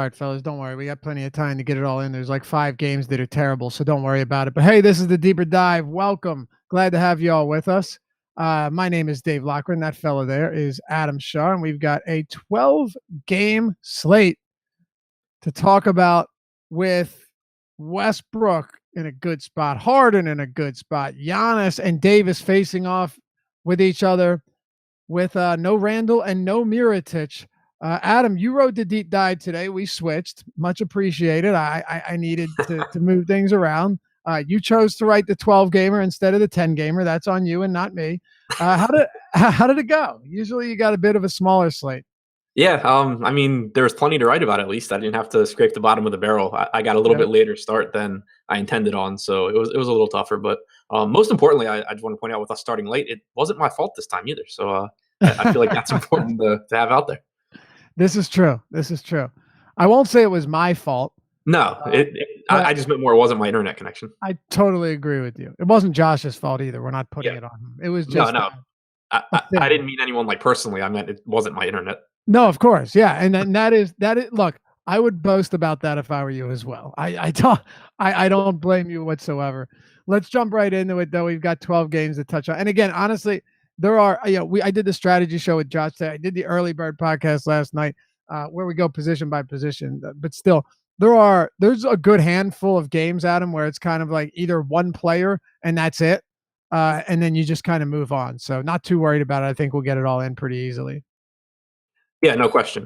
right, fellas, don't worry. We got plenty of time to get it all in. There's like 5 games that are terrible, so don't worry about it. But hey, this is the Deeper Dive. Welcome. Glad to have you all with us. My name is Dave Lochran. That fella there is Adam Shaw, and we've got a 12-game slate to talk about with Westbrook in a good spot, Harden in a good spot, Giannis and Davis facing off with each other with no Randall and no Mirotic. Adam, you wrote the deep dive today. We switched. Much appreciated. I needed to move things around. You chose to write the 12 gamer instead of the 10 gamer. That's on you and not me. How did it go? Usually you got a bit of a smaller slate. Yeah, I mean, there was plenty to write about. At least I didn't have to scrape the bottom of the barrel. I got a little bit later start than I intended on, so it was a little tougher. But most importantly, I just want to point out with us starting late, it wasn't my fault this time either. So I feel like that's important to have out there. This is true. I won't say it was my fault. No, I just meant more. It wasn't my internet connection. I totally agree with you. It wasn't Josh's fault either. We're not putting it on him. It was just no. I didn't mean anyone like personally. I meant it wasn't my internet. No, of course. Yeah. And then that is look, I would boast about that if I were you as well. I don't blame you whatsoever. Let's jump right into it though. We've got 12 games to touch on. And again, honestly, there are, I did the strategy show with Josh today. I did the early bird podcast last night, where we go position by position, but still there's a good handful of games, Adam, where it's kind of like either one player and that's it. And then you just kind of move on. So not too worried about it. I think we'll get it all in pretty easily. Yeah, no question.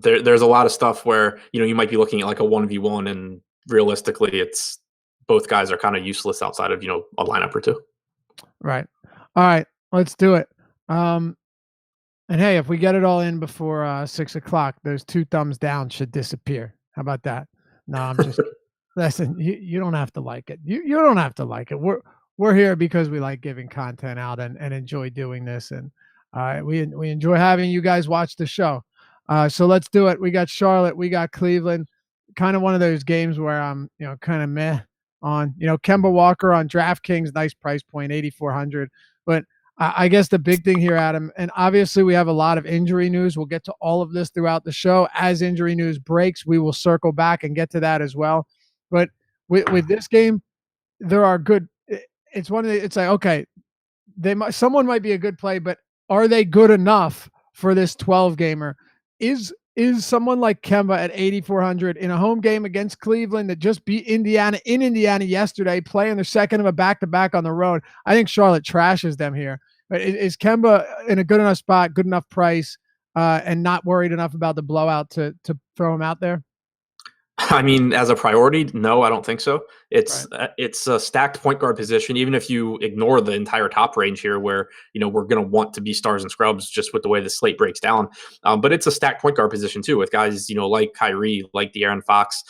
There's a lot of stuff where you might be looking at like a 1v1, and realistically, it's both guys are kind of useless outside of a lineup or two. Right. All right. Let's do it. And hey, if we get it all in before 6:00, those 2 thumbs down should disappear. How about that? No, I'm just listen. You don't have to like it. You don't have to like it. We're here because we like giving content out and enjoy doing this, and we enjoy having you guys watch the show. So let's do it. We got Charlotte, we got Cleveland. Kind of one of those games where I'm kind of meh on. Kemba Walker on DraftKings, nice price point, 8,400. But I guess the big thing here, Adam, and obviously we have a lot of injury news. We'll get to all of this throughout the show. As injury news breaks, we will circle back and get to that as well. But with this game, there are good. It's one of the. It's like, okay, someone might be a good play, but are they good enough for this 12 gamer? Is someone like Kemba at 8,400 in a home game against Cleveland that just beat Indiana in Indiana yesterday, playing their second of a back-to-back on the road? I think Charlotte trashes them here. But is Kemba in a good enough spot, good enough price, and not worried enough about the blowout to throw him out there? I mean, as a priority, no, I don't think so. It's a stacked point guard position, even if you ignore the entire top range here, where we're going to want to be stars and scrubs just with the way the slate breaks down. But it's a stacked point guard position too, with guys like Kyrie, like De'Aaron Fox,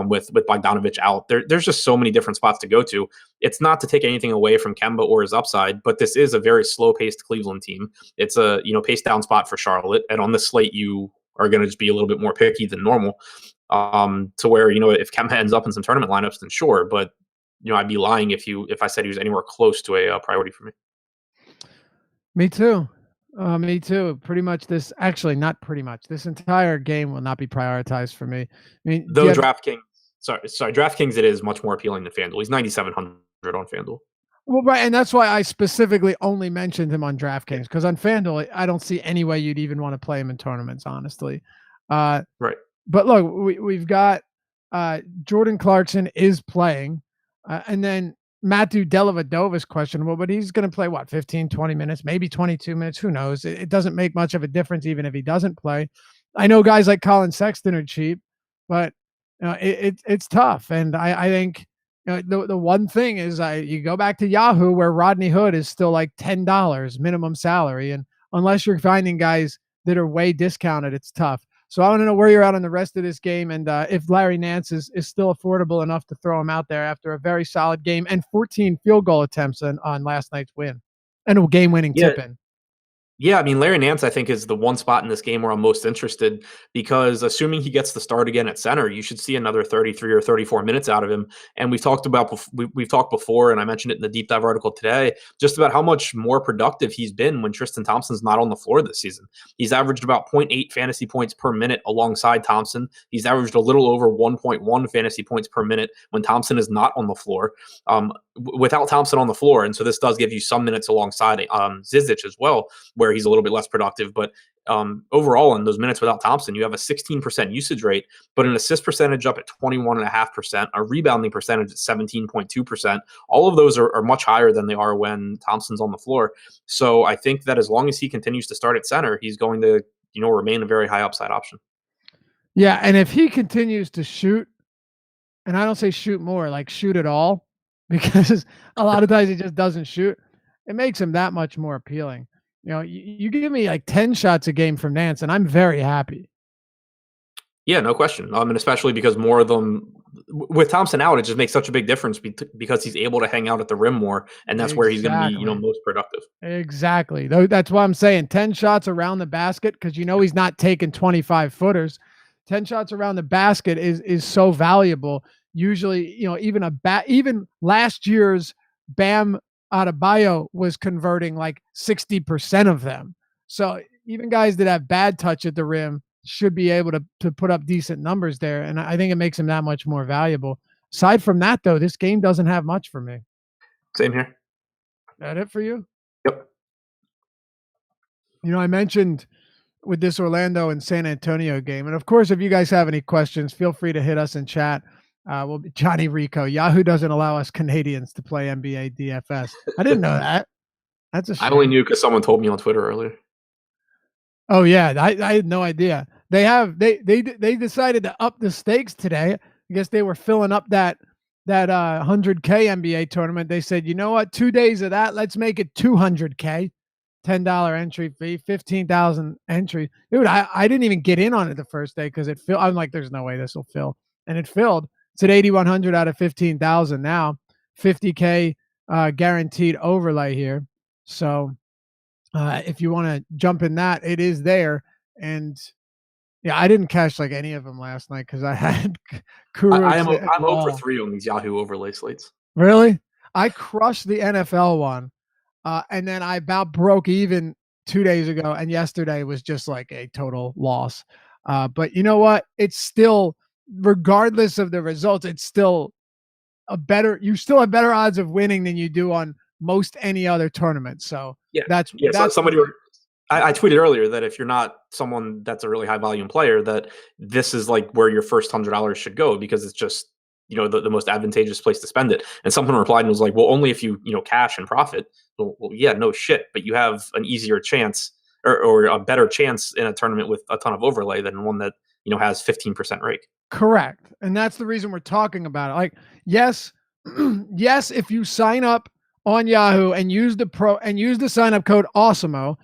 with Bogdanovic out. There's just so many different spots to go to. It's not to take anything away from Kemba or his upside, but this is a very slow-paced Cleveland team. It's a pace down spot for Charlotte, and on the slate you are going to just be a little bit more picky than normal. To where if Kemba ends up in some tournament lineups, then sure, but I'd be lying if I said he was anywhere close to a priority for me. Me too. Me too. Pretty much this. Actually, not pretty much. This entire game will not be prioritized for me. I mean, though DraftKings, DraftKings, it is much more appealing than FanDuel. He's 9,700 on FanDuel. Well, right, and that's why I specifically only mentioned him on DraftKings, because on FanDuel, I don't see any way you'd even want to play him in tournaments, honestly. Right. But look, we've got Jordan Clarkson is playing, and then Matthew Dellavedova is questionable, but he's going to play, 15, 20 minutes, maybe 22 minutes. Who knows? It doesn't make much of a difference even if he doesn't play. I know guys like Colin Sexton are cheap, but it's tough. And I think the one thing is you go back to Yahoo where Rodney Hood is still like $10 minimum salary. And unless you're finding guys that are way discounted, it's tough. So I want to know where you're at on the rest of this game, and if Larry Nance is still affordable enough to throw him out there after a very solid game and 14 field goal attempts on last night's win and a game-winning tip-in. Yeah, I mean, Larry Nance, I think, is the one spot in this game where I'm most interested because assuming he gets the start again at center, you should see another 33 or 34 minutes out of him. And we've talked before, and I mentioned it in the deep dive article today, just about how much more productive he's been when Tristan Thompson's not on the floor this season. He's averaged about 0.8 fantasy points per minute alongside Thompson. He's averaged a little over 1.1 fantasy points per minute when Thompson is not on the floor. Without Thompson on the floor, and so this does give you some minutes alongside Zizic as well, where he's a little bit less productive. But overall, in those minutes without Thompson, you have a 16% usage rate, but an assist percentage up at 21.5%, a rebounding percentage at 17.2%. All of those are much higher than they are when Thompson's on the floor. So I think that as long as he continues to start at center, he's going to remain a very high upside option. Yeah, and if he continues to shoot, and I don't say shoot more, like shoot at all, because a lot of times he just doesn't shoot, it makes him that much more appealing. You give me like 10 shots a game from Nance, and I'm very happy. Yeah, no question. And especially because more of them with Thompson out, it just makes such a big difference because he's able to hang out at the rim more, and that's where he's going to be, most productive. Exactly. That's why I'm saying 10 shots around the basket, because he's not taking 25 footers. 10 shots around the basket is so valuable. Usually, even last year's Bam Adebayo was converting like 60% of them. So even guys that have bad touch at the rim should be able to put up decent numbers there. And I think it makes him that much more valuable. Aside from that, though, this game doesn't have much for me. Same here. That it for you? Yep. I mentioned with this Orlando and San Antonio game. And of course, if you guys have any questions, feel free to hit us in chat. We'll be Johnny Rico. Yahoo doesn't allow us Canadians to play NBA DFS. I didn't know that. That's a shame. I only knew because someone told me on Twitter earlier. Oh yeah, I had no idea. They decided to up the stakes today. I guess they were filling up that 100K NBA tournament. They said, you know what, 2 days of that, let's make it 200K. $10 entry fee, 15,000 entry. Dude, I didn't even get in on it the first day because it filled. I'm like, there's no way this will fill. And it filled. It's at 8,100 out of 15,000 now. 50K guaranteed overlay here. So if you want to jump in that, it is there. And yeah, I didn't cash like any of them last night because I had I'm 0 for 3 on these Yahoo overlay slates. Really? I crushed the NFL one. And then I about broke even 2 days ago, and yesterday was just like a total loss. But you know what? It's still, regardless of the results, it's still you still have better odds of winning than you do on most any other tournament. So that's somebody. I tweeted earlier that if you're not someone that's a really high volume player, that this is like where your first $100 should go because it's just the most advantageous place to spend it. And someone replied and was like, well, only if you cash and profit. Well, yeah, no shit. But you have an easier chance or a better chance in a tournament with a ton of overlay than one that, has 15% rake. Correct. And that's the reason we're talking about it. Like, yes, if you sign up on Yahoo and use the sign up code AWESEMO,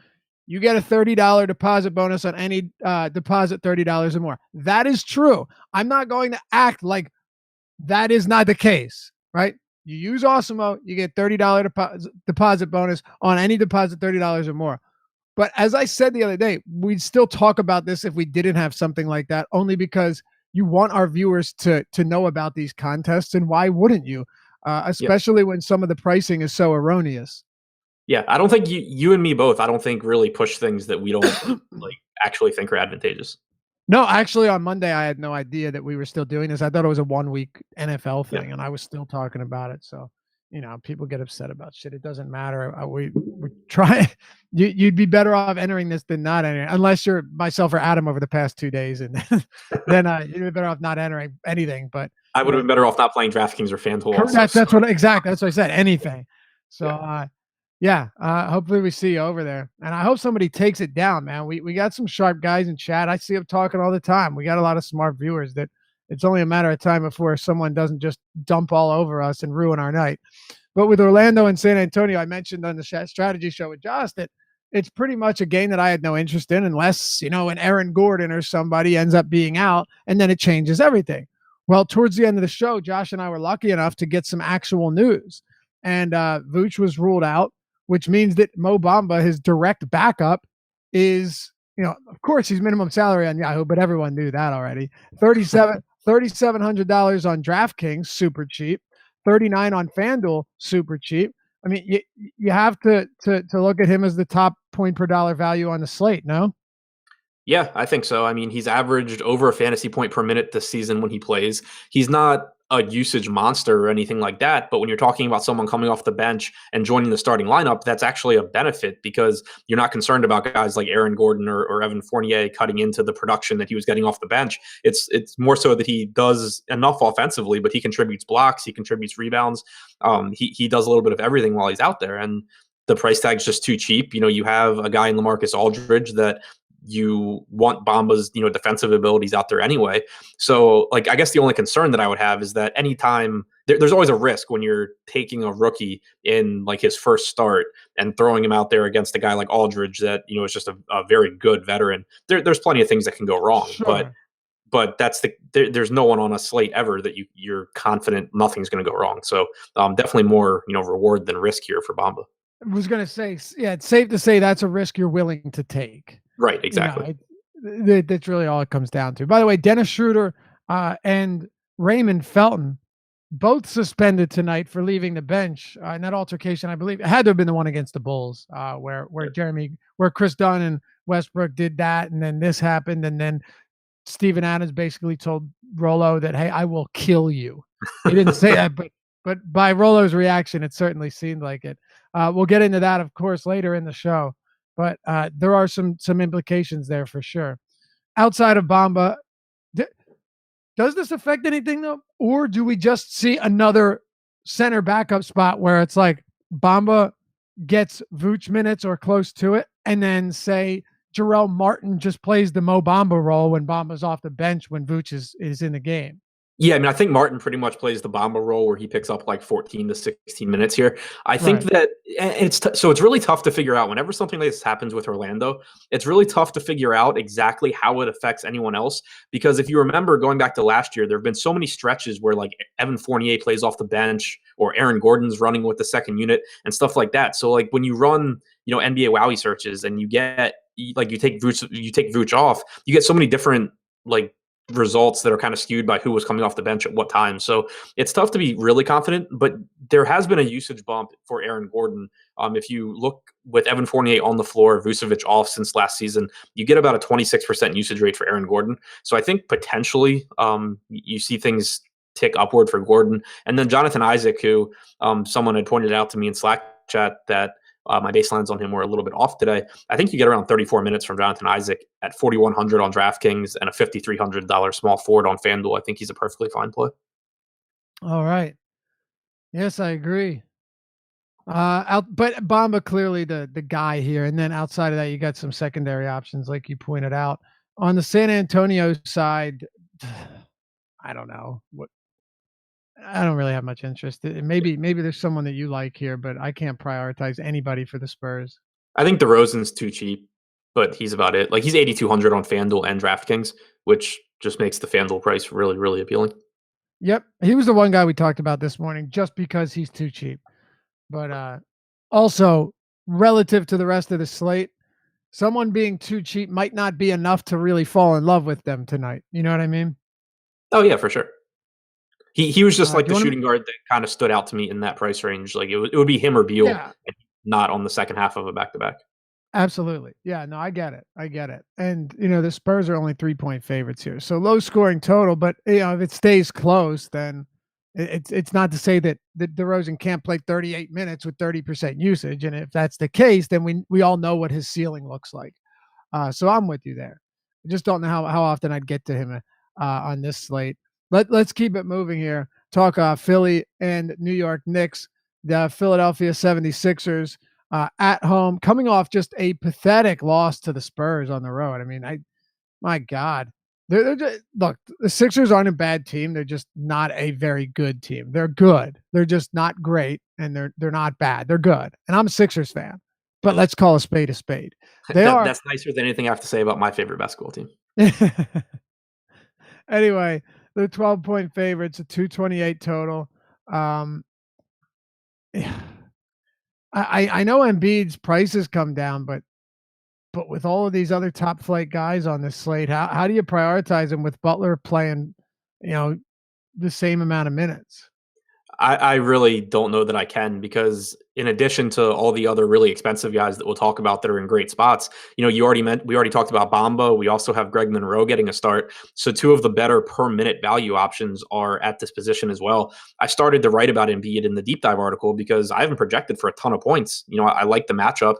you get a $30 deposit bonus on any deposit $30 or more. That is true. I'm not going to act like that is not the case, right? You use Awesemo, you get $30 deposit bonus on any deposit $30 or more. But as I said the other day, we'd still talk about this if we didn't have something like that, only because you want our viewers to know about these contests, and why wouldn't you? Especially when some of the pricing is so erroneous. Yeah, I don't think you and me both, I don't think really push things that we don't actually think are advantageous. No, actually, on Monday, I had no idea that we were still doing this. I thought it was a 1 week NFL thing, and I was still talking about it. So, people get upset about shit. It doesn't matter. We try. You'd be better off entering this than not entering, unless you're myself or Adam over the past 2 days, and then you'd be better off not entering anything. But I would have been better off not playing DraftKings or FanDuel. That's what exactly. That's what I said. Anything. So. Hopefully we see you over there, and I hope somebody takes it down, man. We got some sharp guys in chat. I see them talking all the time. We got a lot of smart viewers that it's only a matter of time before someone doesn't just dump all over us and ruin our night. But with Orlando and San Antonio, I mentioned on the strategy show with Josh that it's pretty much a game that I had no interest in unless, an Aaron Gordon or somebody ends up being out, and then it changes everything. Well, towards the end of the show, Josh and I were lucky enough to get some actual news, and Vooch was ruled out, which means that Mo Bamba, his direct backup, is, of course he's minimum salary on Yahoo, but everyone knew that already. $3,700 on DraftKings, super cheap. 39 on FanDuel, super cheap. I mean, you have to look at him as the top point per dollar value on the slate, no? Yeah, I think so. I mean, he's averaged over a fantasy point per minute this season when he plays. He's not a usage monster or anything like that, but when you're talking about someone coming off the bench and joining the starting lineup, that's actually a benefit because you're not concerned about guys like Aaron Gordon or Evan Fournier cutting into the production that he was getting off the bench. It's more so that he does enough offensively, but he contributes blocks, he contributes rebounds. He does a little bit of everything while he's out there, and the price tag's just too cheap. You have a guy in LaMarcus Aldridge that you want Bamba's, defensive abilities out there anyway. So, like, I guess the only concern that I would have is that anytime there's always a risk when you're taking a rookie in like his first start and throwing him out there against a guy like Aldridge that, is just a very good veteran. There's plenty of things that can go wrong, Sure. but there's no one on a slate ever that you're confident nothing's going to go wrong. So definitely more, reward than risk here for Bamba. I was going to say, yeah, it's safe to say that's a risk you're willing to take. Right, exactly. That's really all it comes down to. By the way, Dennis Schroeder and Raymond Felton both suspended tonight for leaving the bench in that altercation. I believe it had to have been the one against the Bulls, where Chris Dunn and Westbrook did that, and then this happened, and then Steven Adams basically told Rolo that, "Hey, I will kill you." He didn't say that, but by Rolo's reaction, it certainly seemed like it. We'll get into that, of course, later in the show, but there are some implications there for sure. Outside of Bamba, does this affect anything though, or do we just see another center backup spot where it's like Bamba gets Vooch minutes or close to it, and then say Jarrell Martin just plays the Mo Bamba role when Bamba's off the bench when Vooch is in the game? Yeah, I mean, I think Martin pretty much plays the Bamba role where he picks up like 14 to 16 minutes here. I think that so it's really tough to figure out whenever something like this happens with Orlando. It's really tough to figure out exactly how it affects anyone else because if you remember going back to last year, there have been so many stretches where like Evan Fournier plays off the bench or Aaron Gordon's running with the second unit and stuff like that. So like when you run, NBA Wowie searches and you take Vooch off, you get so many different like results that are kind of skewed by who was coming off the bench at what time. So it's tough to be really confident, but there has been a usage bump for Aaron Gordon. If you look with Evan Fournier on the floor, Vucevic off since last season, you get about a 26% usage rate for Aaron Gordon. So I think potentially you see things tick upward for Gordon. And then Jonathan Isaac, who someone had pointed out to me in Slack chat that my baselines on him were a little bit off today. I think you get around 34 minutes from Jonathan Isaac at 4,100 on DraftKings and a $5,300 small forward on FanDuel. I think he's a perfectly fine play. All right. Yes, I agree. But Bamba clearly the guy here, and then outside of that, you got some secondary options, like you pointed out. On the San Antonio side, I don't know what. I don't really have much interest. Maybe there's someone that you like here, but I can't prioritize anybody for the Spurs. I think DeRozan's too cheap, but he's about it. Like he's 8,200 on FanDuel and DraftKings, which just makes the FanDuel price really, really appealing. Yep, he was the one guy we talked about this morning, just because he's too cheap. But also relative to the rest of the slate, someone being too cheap might not be enough to really fall in love with them tonight. You know what I mean? Oh yeah, for sure. He was just like the shooting guard that kind of stood out to me in that price range. Like it would be him or Beal, not on the second half of a back-to-back. Absolutely. Yeah, no, I get it. And, the Spurs are only 3-point favorites here. So low scoring total, but if it stays close, then it's not to say that DeRozan can't play 38 minutes with 30% usage. And if that's the case, then we all know what his ceiling looks like. So I'm with you there. I just don't know how often I'd get to him on this slate. Let's keep it moving here. Talk Philly and New York Knicks. The Philadelphia 76ers at home, coming off just a pathetic loss to the Spurs on the road. I mean, my God. Look, the Sixers aren't a bad team. They're just not a very good team. They're good. They're just not great, and they're not bad. They're good. And I'm a Sixers fan, but let's call a spade a spade. That's nicer than anything I have to say about my favorite basketball team. Anyway, they're 12-point favorites, a 228 total. I know Embiid's prices come down, but but with all of these other top flight guys on this slate, how do you prioritize them with Butler playing, the same amount of minutes? I really don't know that I can, because in addition to all the other really expensive guys that we'll talk about that are in great spots, we already talked about Bamba. We also have Greg Monroe getting a start. So two of the better per minute value options are at this position as well. I started to write about Embiid in the deep dive article because I haven't projected for a ton of points. I like the matchup.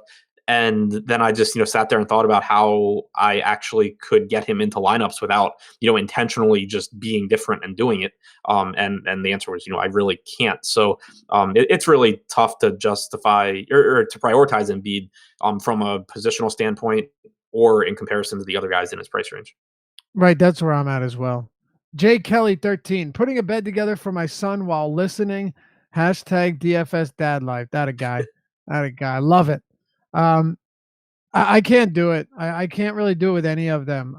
And then I just, sat there and thought about how I actually could get him into lineups without, intentionally just being different and doing it. And the answer was, I really can't. So it's really tough to justify or to prioritize Embiid from a positional standpoint or in comparison to the other guys in his price range. Right, that's where I'm at as well. Jay Kelly 13, putting a bed together for my son while listening. Hashtag DFS dad life. That a guy. That a guy. Love it. I can't do it. I can't really do it with any of them.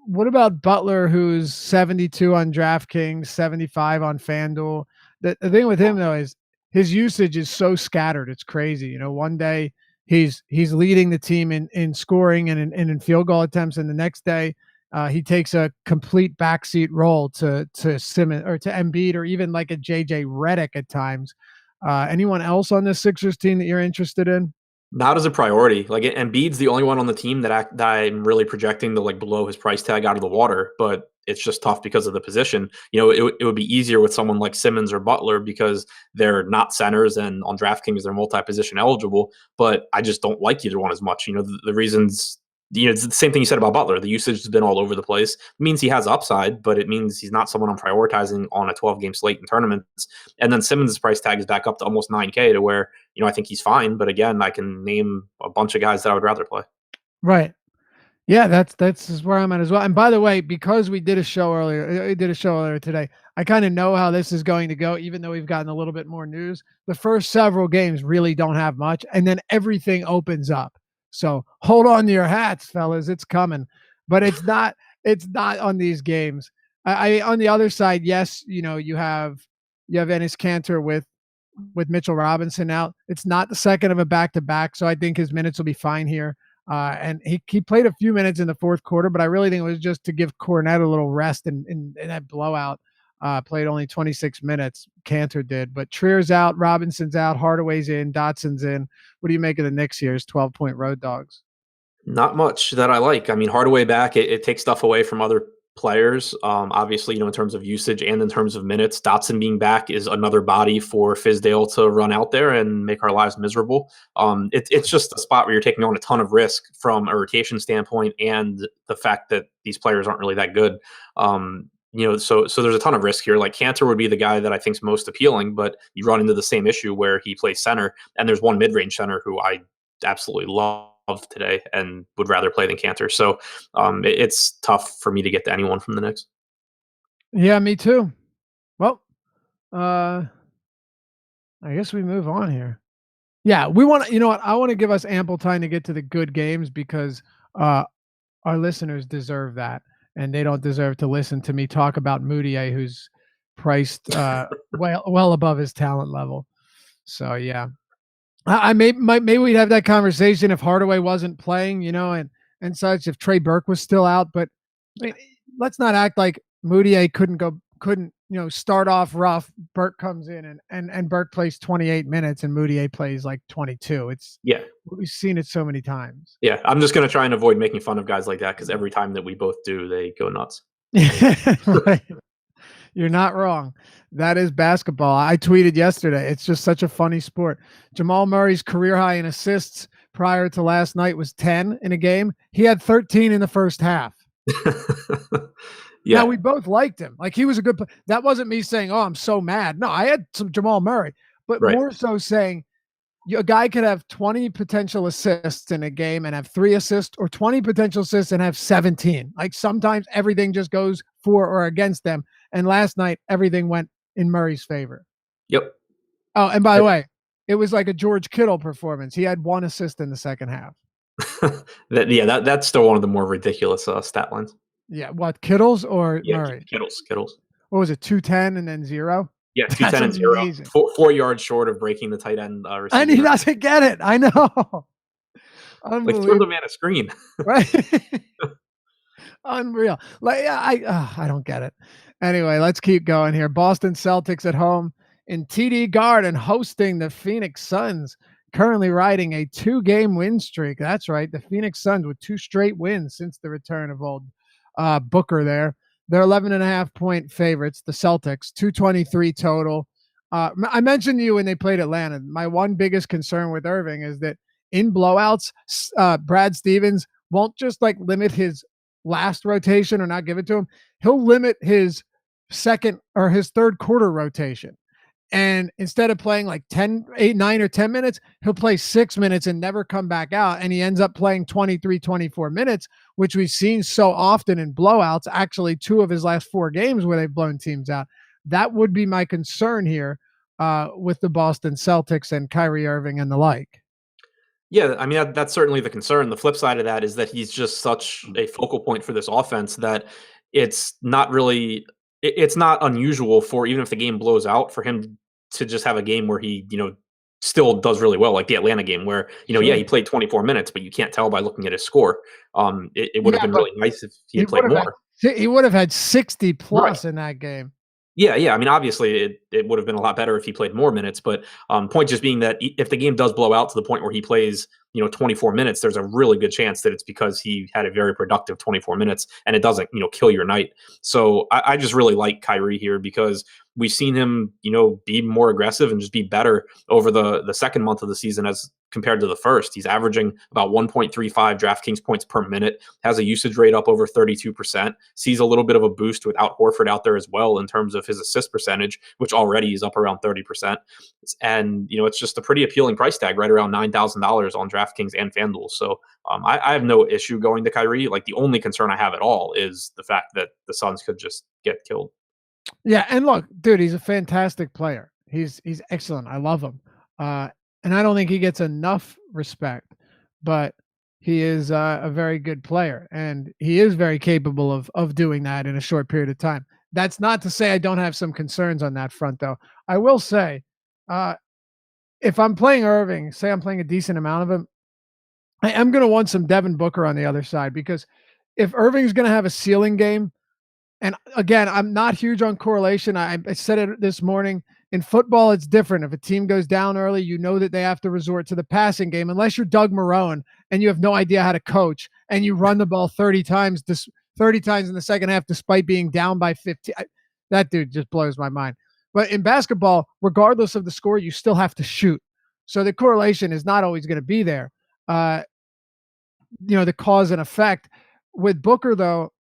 What about Butler, who's 72 on DraftKings, 75 on FanDuel? The thing with him though is his usage is so scattered. It's crazy. One day he's leading the team in scoring and in field goal attempts, and the next day he takes a complete backseat role to Simmons or to Embiid or even like a JJ Redick at times. Anyone else on this Sixers team that you're interested in? Not as a priority. Like, Embiid's the only one on the team that I'm really projecting to like blow his price tag out of the water, but it's just tough because of the position. It would be easier with someone like Simmons or Butler because they're not centers, and on DraftKings they're multi-position eligible. But I just don't like either one as much. The reasons. It's the same thing you said about Butler. The usage has been all over the place. It means he has upside, but it means he's not someone I'm prioritizing on a 12-game slate in tournaments. And then Simmons' price tag is back up to almost 9K, to where, I think he's fine. But again, I can name a bunch of guys that I would rather play. Right. Yeah, that's where I'm at as well. And by the way, because we did a show earlier today, I kind of know how this is going to go, even though we've gotten a little bit more news. The first several games really don't have much, and then everything opens up. So hold on to your hats, fellas. It's coming. But it's not on these games. I on the other side, yes, you have Enes Kanter with Mitchell Robinson out. It's not the second of a back-to-back, so I think his minutes will be fine here. And he played a few minutes in the fourth quarter, but I really think it was just to give Cornette a little rest in that blowout. Played only 26 minutes. Kanter did, but Trier's out, Robinson's out, Hardaway's in, Dotson's in. What do you make of the Knicks here as 12-point road dogs? Not much that I like. I mean, Hardaway back, it takes stuff away from other players. Obviously, in terms of usage and in terms of minutes. Dotson being back is another body for Fizdale to run out there and make our lives miserable. It's just a spot where you're taking on a ton of risk from a rotation standpoint, and the fact that these players aren't really that good. So there's a ton of risk here. Like, Kanter would be the guy that I think is most appealing, but you run into the same issue where he plays center, and there's one mid-range center who I absolutely love today and would rather play than Kanter. So it's tough for me to get to anyone from the Knicks. Yeah, me too. Well, I guess we move on here. Yeah, we want to, I want to give us ample time to get to the good games because our listeners deserve that. And they don't deserve to listen to me talk about Moutier, who's priced well above his talent level. So, yeah. Maybe we'd have that conversation if Hardaway wasn't playing, and such, if Trey Burke was still out. But I mean, let's not act like Moutier couldn't start off rough. Burke comes in and Burke plays 28 minutes and Moutier plays like 22. We've seen it so many times. Yeah, I'm just going to try and avoid making fun of guys like that because every time that we both do, they go nuts. Right. You're not wrong. That is basketball. I tweeted yesterday. It's just such a funny sport. Jamal Murray's career high in assists prior to last night was 10 in a game. He had 13 in the first half. Yeah. Now, we both liked him. Like, he was a good player. That wasn't me saying, oh, I'm so mad. No, I had some Jamal Murray, but more so saying a guy could have 20 potential assists in a game and have 3 assists, or 20 potential assists and have 17. Like, sometimes everything just goes for or against them. And last night, everything went in Murray's favor. Yep. Oh, and by the way, it was like a George Kittle performance. He had 1 assist in the second half. That's still one of the more ridiculous stat lines. Yeah, what, Kittle's or Murray? Kittle's. What was it, 210 and then 0? Yeah, 210 and 0. 4 yards short of breaking the tight end receiver. And he doesn't get it. I know. Like, throw the Unbelievable, man a screen. right? Unreal. Like, yeah, I don't get it. Anyway, let's keep going here. Boston Celtics at home in TD Garden hosting the Phoenix Suns, currently riding a 2-game win streak. That's right. The Phoenix Suns with 2 straight wins since the return of old Booker there. They're 11.5-point favorites, the Celtics, 223 total. I mentioned to you when they played Atlanta, my one biggest concern with Irving is that in blowouts, Brad Stevens won't just like limit his last rotation or not give it to him. He'll limit his second or his third quarter rotation. And instead of playing like 10, 8, 9, or 10 minutes, he'll play 6 minutes and never come back out. And he ends up playing 23, 24 minutes, which we've seen so often in blowouts. Actually, 2 of his last 4 games where they've blown teams out. That would be my concern here with the Boston Celtics and Kyrie Irving and the like. Yeah, I mean, that's certainly the concern. The flip side of that is that he's just such a focal point for this offense that it's not really it's not unusual for, even if the game blows out, for him to just have a game where he, still does really well, like the Atlanta game where, yeah, Sure. he played 24 minutes, but you can't tell by looking at his score. It would have Yeah, been but really nice if he he had played would have more. he would have had 60 Right. plus in that game. Yeah, yeah. I mean, obviously, it would have been a lot better if he played more minutes. But point just being that if the game does blow out to the point where he plays, 24 minutes, there's a really good chance that it's because he had a very productive 24 minutes, and it doesn't, kill your night. So I just really like Kyrie here because we've seen him, be more aggressive and just be better over the second month of the season as compared to the first. He's averaging about 1.35 DraftKings points per minute, has a usage rate up over 32%, sees a little bit of a boost without Horford out there as well in terms of his assist percentage, which already is up around 30%. And, it's just a pretty appealing price tag, right around $9,000 on DraftKings and FanDuel. So I have no issue going to Kyrie. Like, the only concern I have at all is the fact that the Suns could just get killed. Yeah, and look, dude, he's a fantastic player. He's excellent. I love him. Uh, and I don't think he gets enough respect, but he is a very good player, and he is very capable of doing that in a short period of time. That's not to say I don't have some concerns on that front, though. I will say, uh, if I'm playing Irving, say I'm playing a decent amount of him, I am going to want some Devin Booker on the other side because if Irving's going to have a ceiling game, and again, I'm not huge on correlation. I said it this morning. In football, it's different. If a team goes down early, you know that they have to resort to the passing game, unless you're Doug Marrone and you have no idea how to coach and you run the ball 30 times, 30 times in the second half, despite being down by 15. That dude just blows my mind. But in basketball, regardless of the score, you still have to shoot. So the correlation is not always going to be there. Uh, the cause and effect. With Booker, though,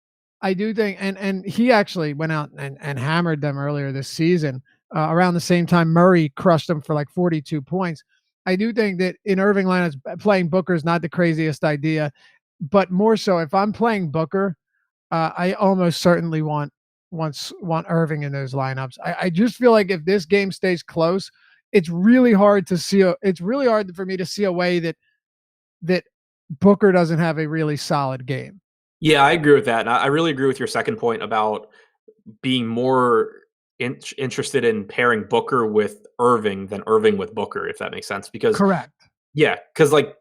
I do think, and he actually went out and hammered them earlier this season. Around the same time, Murray crushed them for like 42 points. I do think that in Irving lineups, playing Booker is not the craziest idea, but more so if I'm playing Booker, I almost certainly want Irving in those lineups. I just feel like if this game stays close, it's really hard to see. It's really hard for me to see a way that Booker doesn't have a really solid game. Yeah, I agree with that. And I really agree with your second point about being more interested in pairing Booker with Irving than Irving with Booker, if that makes sense. Because Correct. yeah, because like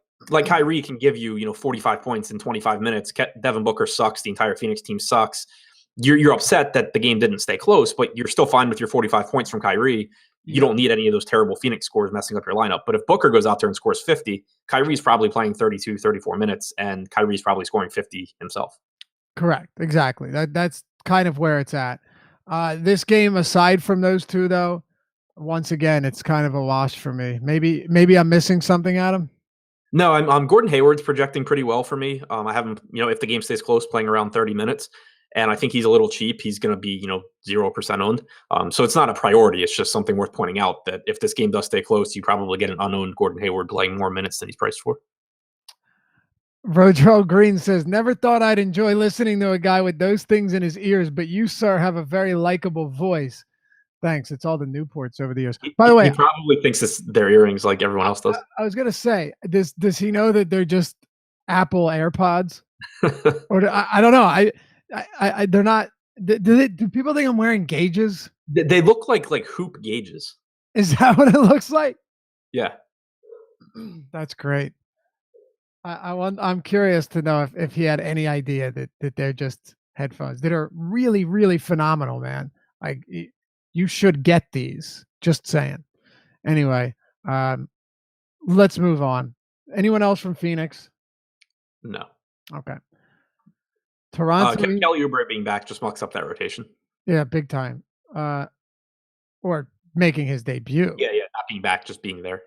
Kyrie can give you 45 points in 25 minutes. Devin Booker sucks. The entire Phoenix team sucks. You're upset that the game didn't stay close, but you're still fine with your 45 points from Kyrie. You Yeah. don't need any of those terrible Phoenix scores messing up your lineup. But if Booker goes out there and scores 50, Kyrie's probably playing 32, 34 minutes, and Kyrie's probably scoring 50 himself. Correct. Exactly. That's kind of where it's at. This game, aside from those two, though, once again, it's kind of a wash for me. Maybe I'm missing something, Adam. No, I'm Gordon Hayward's projecting pretty well for me. I have him, if the game stays close, playing around 30 minutes. And I think he's a little cheap. He's going to be, 0% owned. So it's not a priority. It's just something worth pointing out that if this game does stay close, you probably get an unowned Gordon Hayward playing more minutes than he's priced for. Rodro Green says, never thought I'd enjoy listening to a guy with those things in his ears, but you, sir, have a very likable voice. Thanks. It's all the Newports over the years. By the He way, probably thinks they're earrings like everyone else does. I was gonna say, does he know that they're just Apple AirPods? Or I don't know. They're not. Do people think I'm wearing gauges? They look like hoop gauges. Is that what it looks like? Yeah. That's great. I'm curious to know if he had any idea that they're just headphones that are really, really phenomenal, man. Like, you should get these. Just saying. Anyway, um, let's move on. Anyone else from Phoenix? No. Okay. Toronto, Kelly Oubre being back just mucks up that rotation. yeah, big time. Or making his debut. Yeah, not being back, just being there.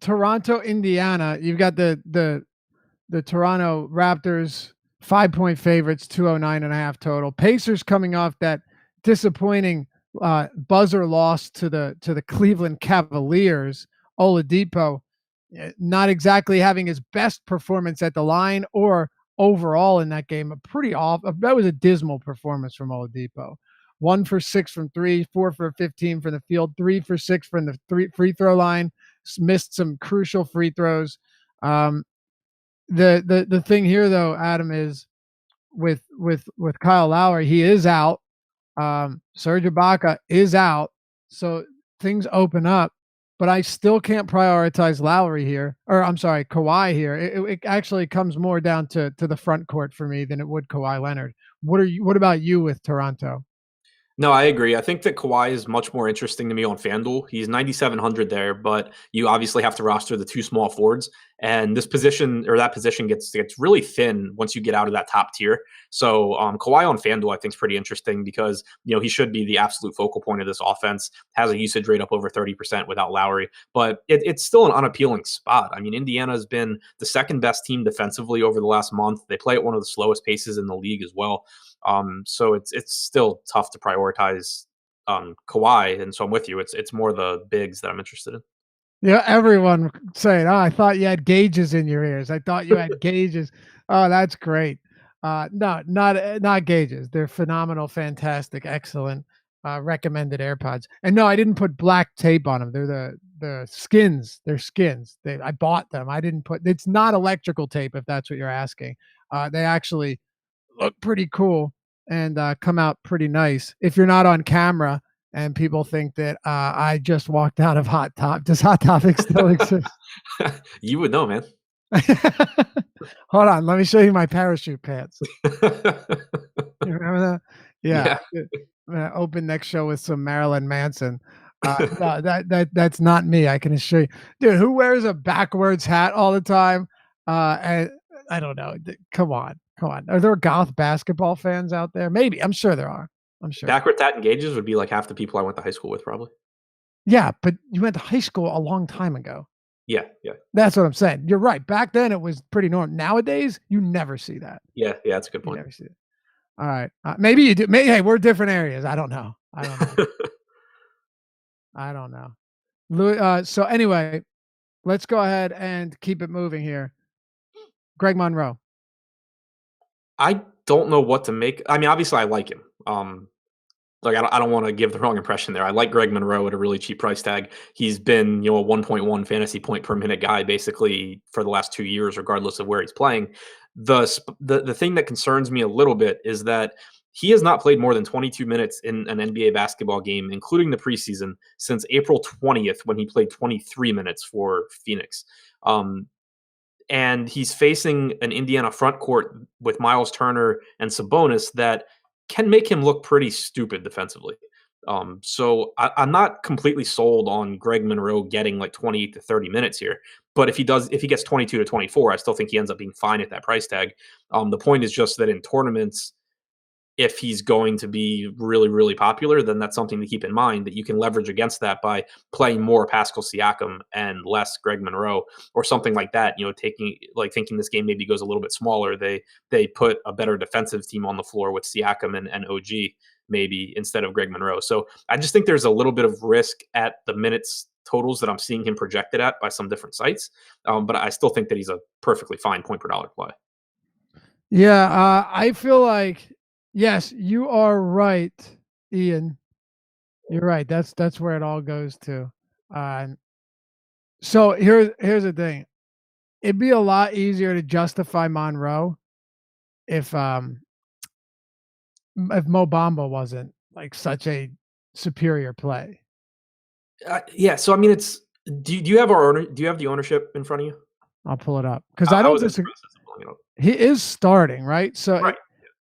Toronto, Indiana. You've got the Toronto Raptors 5-point favorites, 209.5 total. Pacers coming off that disappointing buzzer loss to the Cleveland Cavaliers. Oladipo not exactly having his best performance at the line or overall in that game. That was a dismal performance from Oladipo. 1 for 6 from 3, 4 for 15 from the field, 3 for 6 from the free throw line. Missed some crucial free throws. The thing here though, Adam, is with Kyle Lowry, he is out. Serge Ibaka is out, so things open up. But I still can't prioritize Lowry here, or I'm sorry, Kawhi here. It actually comes more down to the front court for me than it would Kawhi Leonard. What about you with Toronto? No, I agree. I think that Kawhi is much more interesting to me on FanDuel. He's 9,700 there, but you obviously have to roster the two small forwards, and this position or that position gets really thin once you get out of that top tier. So Kawhi on FanDuel, I think, is pretty interesting because he should be the absolute focal point of this offense. Has a usage rate up over 30% without Lowry, but it's still an unappealing spot. I mean, Indiana has been the second best team defensively over the last month. They play at one of the slowest paces in the league as well. So it's still tough to prioritize Kawhi, and so I'm with you. It's more the bigs that I'm interested in. Yeah, everyone saying, "Oh, I thought you had gauges in your ears. I thought you had gauges." Oh, that's great. No, not gauges. They're phenomenal, fantastic, excellent, recommended AirPods. And no, I didn't put black tape on them. They're the skins. They're skins. I bought them. I didn't put. It's not electrical tape, if that's what you're asking. They actually look pretty cool and come out pretty nice. If you're not on camera and people think that I just walked out of Hot Top, does Hot Topic still exist? You would know, man. Hold on, let me show you my parachute pants. You remember that? Yeah. I'm gonna open next show with some Marilyn Manson. No, that's not me. I can assure you, dude. Who wears a backwards hat all the time? And I don't know. Come on. Are there goth basketball fans out there? Maybe. I'm sure there are. I'm sure. Backwards hat engages would be like half the people I went to high school with, probably. Yeah, but you went to high school a long time ago. Yeah. That's what I'm saying. You're right. Back then, it was pretty normal. Nowadays, you never see that. Yeah, that's a good You point. never see it. All right. Maybe you do. Hey, we're different areas. I don't know. I don't know. So anyway, let's go ahead and keep it moving here. Greg Monroe. I don't know what to make. I mean, obviously, I like him. I don't want to give the wrong impression there. I like Greg Monroe at a really cheap price tag. He's been, a 1.1 fantasy point per minute guy basically for the last 2 years, regardless of where he's playing. The thing that concerns me a little bit is that he has not played more than 22 minutes in an NBA basketball game, including the preseason, since April 20th when he played 23 minutes for Phoenix. And he's facing an Indiana front court with Miles Turner and Sabonis that can make him look pretty stupid defensively. So I'm not completely sold on Greg Monroe getting like 28 to 30 minutes here. But if he gets 22 to 24, I still think he ends up being fine at that price tag. The point is just that in tournaments, if he's going to be really, really popular, then that's something to keep in mind, that you can leverage against that by playing more Pascal Siakam and less Greg Monroe or something like that. Thinking this game maybe goes a little bit smaller. They put a better defensive team on the floor with Siakam and OG maybe instead of Greg Monroe. So I just think there's a little bit of risk at the minutes totals that I'm seeing him projected at by some different sites. But I still think that he's a perfectly fine point per dollar play. Yeah, I feel like, yes, you are right, Ian. You're right. That's where it all goes to. So here's the thing. It'd be a lot easier to justify Monroe if Mo Bamba wasn't like such a superior play. Yeah. So I mean, do you have the ownership in front of you? I'll pull it up because I I don't was in the disagree. process of pulling it up. He is starting, right? So, Right.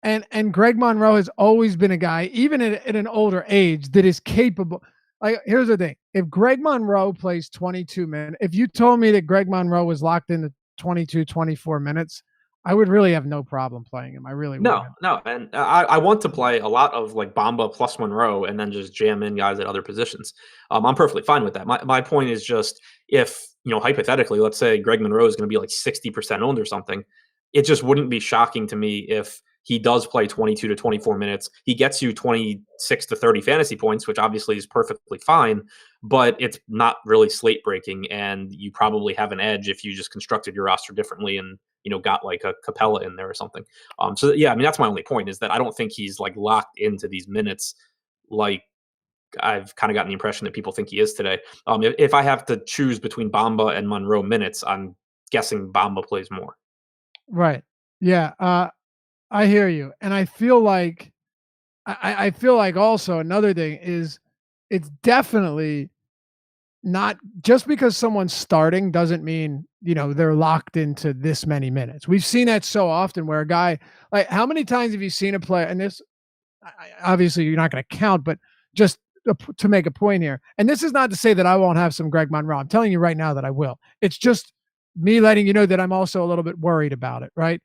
and Greg Monroe has always been a guy, even at an older age, that is capable. Like, here's the thing: if Greg Monroe plays 22 minutes, if you told me that Greg Monroe was locked into 22, 24 minutes, I would really have no problem playing him. I really would. No, and I want to play a lot of like Bamba plus Monroe and then just jam in guys at other positions. I'm perfectly fine with that. My point is just if hypothetically, let's say Greg Monroe is going to be like 60% owned or something, it just wouldn't be shocking to me if he does play 22 to 24 minutes. He gets you 26 to 30 fantasy points, which obviously is perfectly fine, but it's not really slate breaking, and you probably have an edge if you just constructed your roster differently and got like a Capella in there or something. So yeah, I mean that's my only point is that I don't think he's like locked into these minutes like I've kind of gotten the impression that people think he is today. If I have to choose between Bamba and Monroe minutes, I'm guessing Bamba plays more. Right. Yeah. I hear you, and I feel like I feel like also another thing is it's definitely not just because someone's starting doesn't mean they're locked into this many minutes. We've seen that so often where a guy, like, how many times have you seen a player, and this obviously you're not going to count, but just to make a point here, and this is not to say that I won't have some Greg Monroe. I'm telling you right now that I will. It's just me letting you know that I'm also a little bit worried about it, right?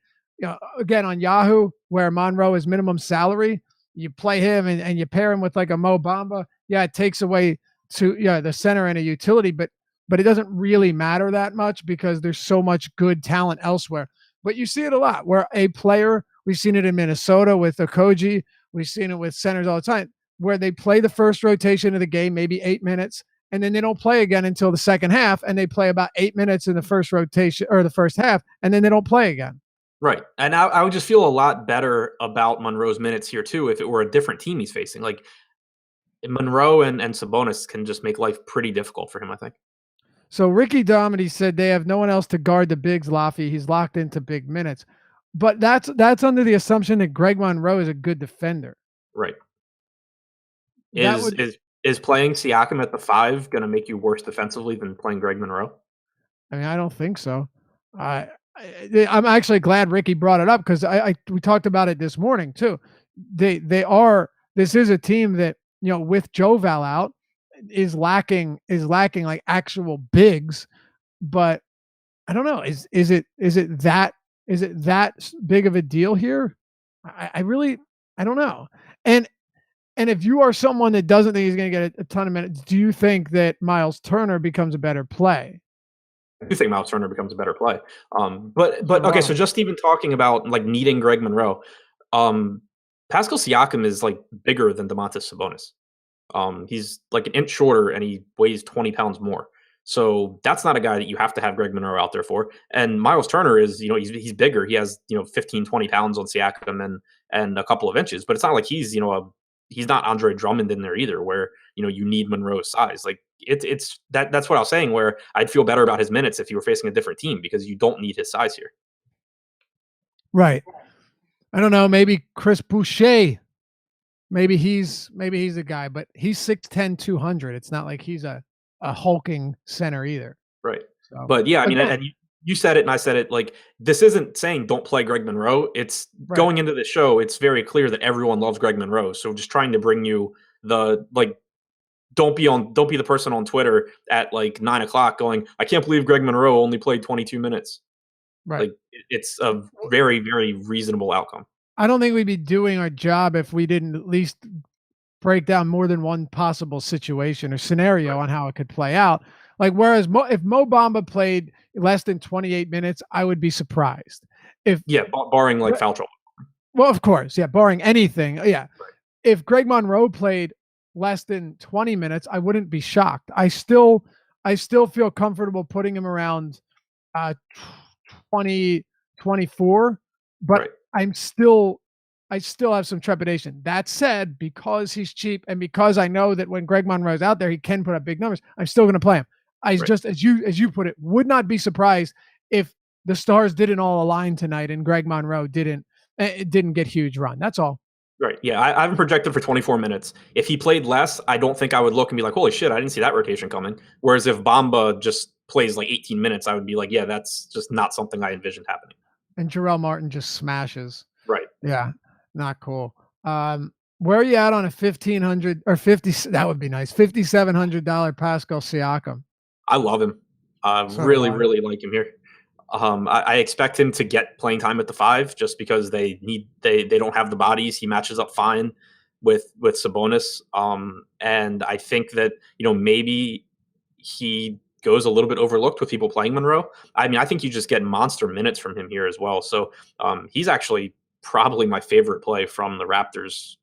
Again, on Yahoo, where Monroe is minimum salary, you play him and you pair him with like a Mo Bamba. Yeah, it takes away the center and a utility, but it doesn't really matter that much because there's so much good talent elsewhere. But you see it a lot where a player, we've seen it in Minnesota with Okogie, we've seen it with centers all the time, where they play the first rotation of the game, maybe 8 minutes, and then they don't play again until the second half, and they play about 8 minutes in the first rotation or the first half, and then they don't play again. Right. And I would just feel a lot better about Monroe's minutes here too if it were a different team he's facing. Like Monroe and Sabonis can just make life pretty difficult for him, I think. So Ricky Domity said they have no one else to guard the bigs, Laffy. He's locked into big minutes. But that's under the assumption that Greg Monroe is a good defender. Right. Is playing Siakam at the 5 going to make you worse defensively than playing Greg Monroe? I mean, I don't think so. I'm actually glad Ricky brought it up because we talked about it this morning too. This is a team that with Joval out is lacking like actual bigs, but I don't know. Is it that big of a deal here? I really don't know. And if you are someone that doesn't think he's going to get a ton of minutes, do you think that Miles Turner becomes a better play? I do think Miles Turner becomes a better play. But okay, so just even talking about like needing Greg Monroe, Pascal Siakam is like bigger than Domantas Sabonis. He's like an inch shorter and he weighs 20 pounds more. So that's not a guy that you have to have Greg Monroe out there for. And Miles Turner is, he's bigger. He has, 15, 20 pounds on Siakam and a couple of inches, but it's not like he's, he's not Andre Drummond in there either, where, you need Monroe's size. Like that's what I was saying, where I'd feel better about his minutes if you were facing a different team because you don't need his size here. Right. I don't know. Maybe Chris Boucher. Maybe he's a guy, but he's 6'10", 200. It's not like he's a hulking center either. Right. So, but yeah, I mean, and you said it and I said it, like, this isn't saying don't play Greg Monroe. It's right. Going into the show, it's very clear that everyone loves Greg Monroe. So just trying to bring you the, like, don't be the person on Twitter at like 9 o'clock going, I can't believe Greg Monroe only played 22 minutes. Right. Like, it's a very, very reasonable outcome. I don't think we'd be doing our job if we didn't at least break down more than one possible situation or scenario on how it could play out. Like, whereas if Mo Bamba played less than 28 minutes, I would be surprised. Barring like foul trouble. Well, of course, barring anything. Yeah. Right. If Greg Monroe played less than 20 minutes, I wouldn't be shocked. I still feel comfortable putting him around 20, 24, but right. I still have some trepidation. That said, because he's cheap and because I know that when Greg Monroe's out there, he can put up big numbers, I'm still going to play him. Just as you put it, would not be surprised if the stars didn't all align tonight and Greg Monroe didn't get huge run. That's all. Right. Yeah, I haven't projected for 24 minutes. If he played less, I don't think I would look and be like, holy shit, I didn't see that rotation coming. Whereas if Bamba just plays like 18 minutes, I would be like, yeah, that's just not something I envisioned happening. And Jarrell Martin just smashes. Right. Yeah, not cool. Where are you at on a 1,500 or 50? That would be nice. $5,700 Pascal Siakam. I love him. So do Really, I. really like him here. I expect him to get playing time at the 5 just because they don't have the bodies. He matches up fine with Sabonis, and I think that maybe he goes a little bit overlooked with people playing Monroe. I mean, I think you just get monster minutes from him here as well. So he's actually probably my favorite play from the Raptors.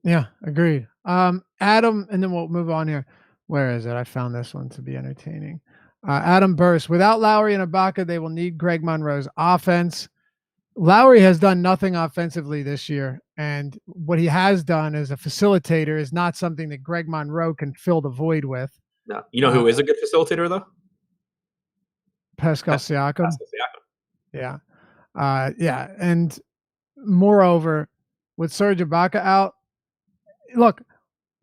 Yeah, agreed. Adam, and then we'll move on here. Where is it? I found this one to be entertaining. Adam Burst. Without Lowry and Ibaka, they will need Greg Monroe's offense. Lowry has done nothing offensively this year, and what he has done as a facilitator is not something that Greg Monroe can fill the void with. No, you know who is a good facilitator though? Pascal Siakam. Pascal Siakam. Yeah. Yeah. And moreover, with Serge Ibaka out, look,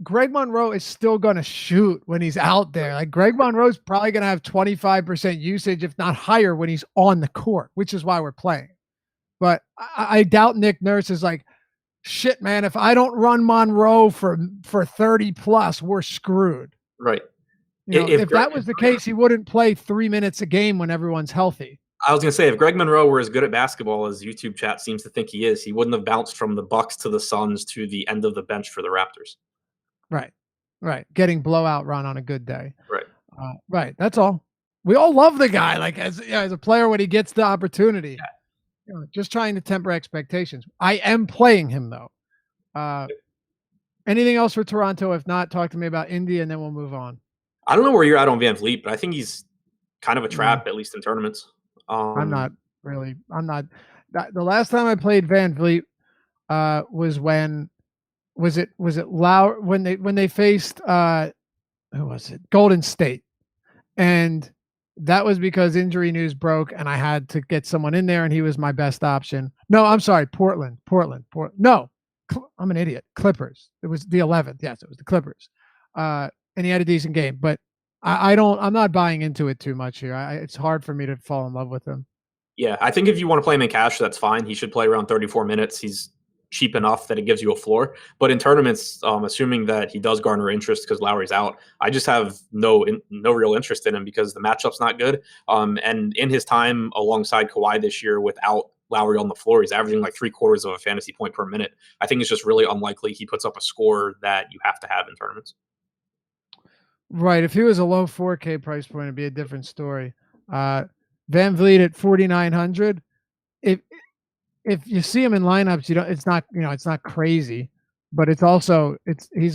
Greg Monroe is still going to shoot when he's out there. Like Greg Monroe's probably going to have 25% usage, if not higher, when he's on the court, which is why we're playing. But I doubt Nick Nurse is like, shit, man, if I don't run Monroe for 30 plus, we're screwed. Right. If that was the case, he wouldn't play 3 minutes a game when everyone's healthy. I was going to say, if Greg Monroe were as good at basketball as YouTube chat seems to think he is, he wouldn't have bounced from the Bucks to the Suns to the end of the bench for the Raptors. Right. Getting blowout run on a good day. Right. Right. That's all. We all love the guy, like as a player when he gets the opportunity. Yeah. Just trying to temper expectations. I am playing him though. Anything else for Toronto? If not, talk to me about Indy, and then we'll move on. I don't know where you're at on Van Vliet, but I think he's kind of a trap, at least in tournaments. I'm not really. I'm not. The last time I played Van Vliet was when was it Lowry when they faced who was it? Golden State, and that was because injury news broke, and I had to get someone in there, and he was my best option. No, I'm sorry, Portland. No, I'm an idiot. Clippers. It was the 11th. Yes, it was the Clippers. And he had a decent game, but I'm not buying into it too much here. It's hard for me to fall in love with him. Yeah, I think if you want to play him in cash, that's fine. He should play around 34 minutes. He's cheap enough that it gives you a floor. But in tournaments, assuming that he does garner interest because Lowry's out, I just have no real interest in him because the matchup's not good. And in his time alongside Kawhi this year without Lowry on the floor, he's averaging like 3/4 of a fantasy point per minute. I think it's just really unlikely he puts up a score that you have to have in tournaments. Right. If he was a low 4K price point, it'd be a different story. Van Vliet at 4,900. If you see him in lineups, it's not crazy, but he's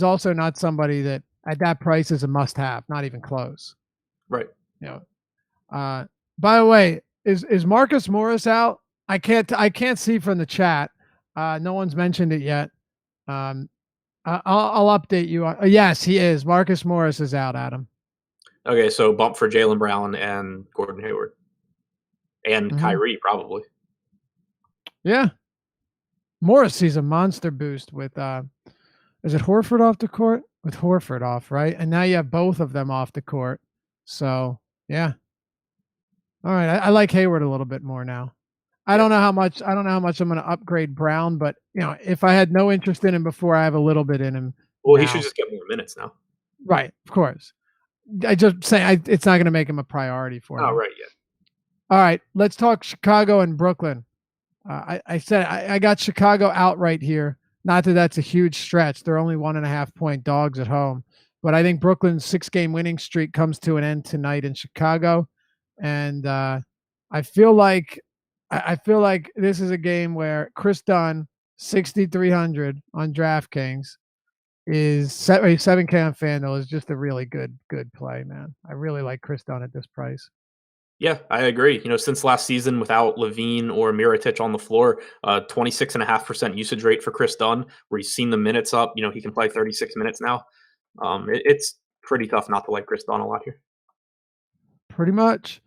also not somebody that at that price is a must-have, not even close. Right. By the way, is Marcus Morris out? I can't see from the chat. No one's mentioned it yet. I'll update you. Yes, he is. Marcus Morris is out, Adam. Okay, so bump for Jaylen Brown and Gordon Hayward. And Kyrie, probably. Yeah. Morris sees a monster boost with is it Horford off the court? With Horford off, right? And now you have both of them off the court. So yeah. All right. I like Hayward a little bit more now. I don't know how much I'm going to upgrade Brown, but if I had no interest in him before, I have a little bit in him. Well, now. He should just get more minutes now. Right, of course. I just say it's not going to make him a priority for me. Oh, right, yeah. All right, let's talk Chicago and Brooklyn. I said I got Chicago outright here. Not that that's a huge stretch. They're only 1.5 point dogs at home, but I think Brooklyn's 6-game winning streak comes to an end tonight in Chicago, and I feel like this is a game where Chris Dunn, 6,300 on DraftKings, is 7K on FanDuel is just a really good play, man. I really like Chris Dunn at this price. Yeah, I agree. Since last season without Levine or Mirotic on the floor, 26.5% usage rate for Chris Dunn, where he's seen the minutes up. He can play 36 minutes now. It's pretty tough not to like Chris Dunn a lot here. Pretty much.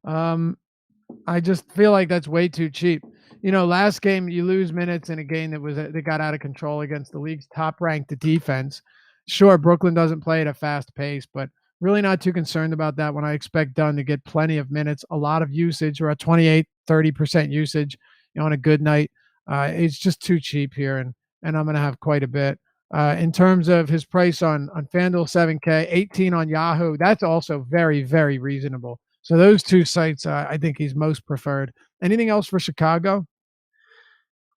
I just feel like that's way too cheap. Last game you lose minutes in a game that got out of control against the league's top-ranked defense. Sure, Brooklyn doesn't play at a fast pace, but Really not too concerned about that when I expect Dunn to get plenty of minutes, a lot of usage. We're at 28, 30% usage, on a good night. It's just too cheap here, and I'm going to have quite a bit. In terms of his price on FanDuel 7K, 18 on Yahoo, that's also very, very reasonable. So those two sites, I think he's most preferred. Anything else for Chicago?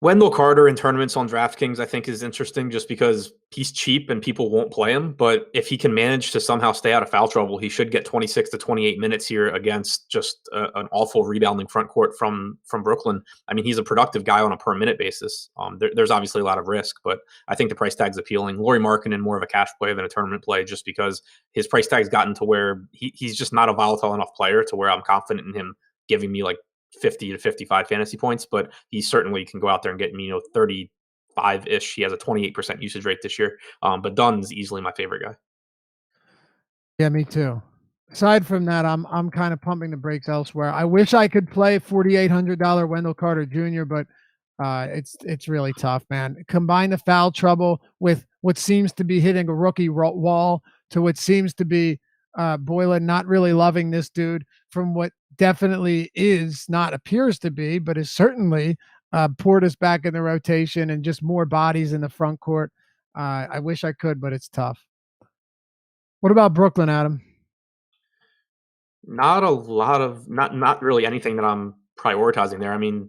Wendell Carter in tournaments on DraftKings, I think, is interesting just because he's cheap and people won't play him. But if he can manage to somehow stay out of foul trouble, he should get 26 to 28 minutes here against just an awful rebounding front court from Brooklyn. I mean, he's a productive guy on a per minute basis. There's obviously a lot of risk, but I think the price tag's appealing. Lauri Markkanen more of a cash play than a tournament play just because his price tag's gotten to where he's just not a volatile enough player to where I'm confident in him giving me like 50 to 55 fantasy points, but he certainly can go out there and get me, 35-ish. He has a 28% usage rate this year. But Dunn's easily my favorite guy. Yeah, me too. Aside from that, I'm kind of pumping the brakes elsewhere. I wish I could play $4,800 Wendell Carter Jr., but it's really tough, man. Combine the foul trouble with what seems to be hitting a rookie wall to what seems to be Boylan not really loving this dude from what definitely is not appears to be, but is certainly Portis back in the rotation and just more bodies in the front court. I wish I could, but it's tough. What about Brooklyn, Adam? Not a lot of not really anything that I'm prioritizing there. I mean,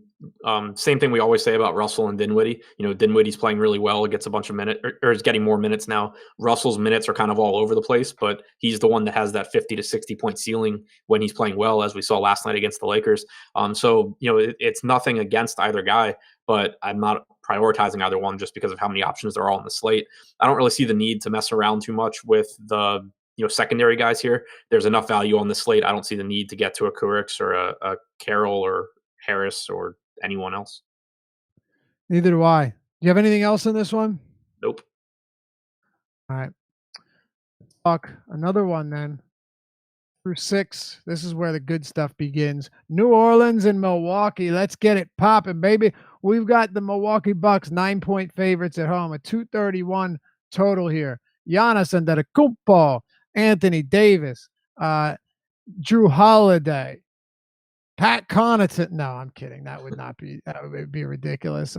same thing we always say about Russell and Dinwiddie. Dinwiddie's playing really well, gets a bunch of minutes, or is getting more minutes now. Russell's minutes are kind of all over the place, but he's the one that has that 50 to 60 point ceiling when he's playing well, as we saw last night against the Lakers. So it's nothing against either guy, but I'm not prioritizing either one just because of how many options there are on the slate. I don't really see the need to mess around too much with the secondary guys here. There's enough value on the slate. I don't see the need to get to a Kurix or a Carroll or Harris or anyone else. Neither do I. Do you have anything else in this one? Nope. All right. Fuck. Another one then. Through 6. This is where the good stuff begins. New Orleans and Milwaukee. Let's get it popping, baby. We've got the Milwaukee Bucks 9-point favorites at home. A 231 total here. Giannis Antetokounmpo, Anthony Davis, Drew Holiday, Pat Connaughton. No, I'm kidding. That would be ridiculous.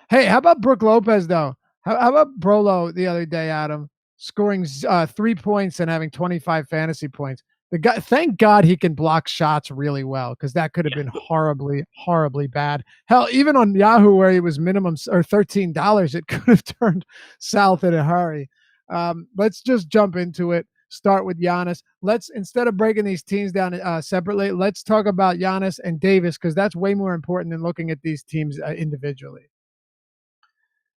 Hey, how about Brook Lopez though? How about Brolo the other day, Adam, scoring 3 points and having 25 fantasy points? The guy, thank God he can block shots really well, because that could have been horribly, horribly bad. Hell, even on Yahoo where he was minimum or $13, it could have turned south in a hurry. Let's just jump into it. Start with Giannis. Let's, instead of breaking these teams down separately, let's talk about Giannis and Davis, because that's way more important than looking at these teams individually.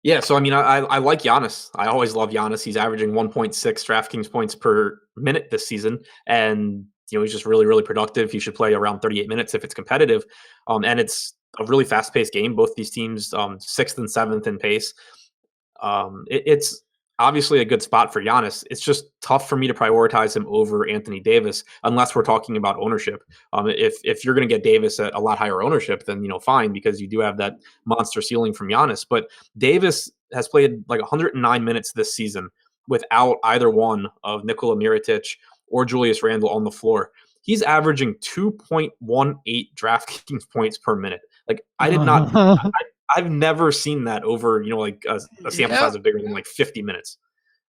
Yeah, so I mean, I like Giannis. I always love Giannis. He's averaging 1.6 DraftKings points per minute this season, and he's just really, really productive. He should play around 38 minutes if it's competitive, and it's a really fast-paced game. Both these teams, 6th and 7th in pace. It's obviously a good spot for Giannis. It's just tough for me to prioritize him over Anthony Davis unless we're talking about ownership. If you're going to get Davis at a lot higher ownership, then fine, because you do have that monster ceiling from Giannis. But Davis has played like 109 minutes this season without either one of Nikola Mirotic or Julius Randle on the floor. He's averaging 2.18 DraftKings points per minute. Like, I did not. I've never seen that over, like a sample size of bigger than like 50 minutes.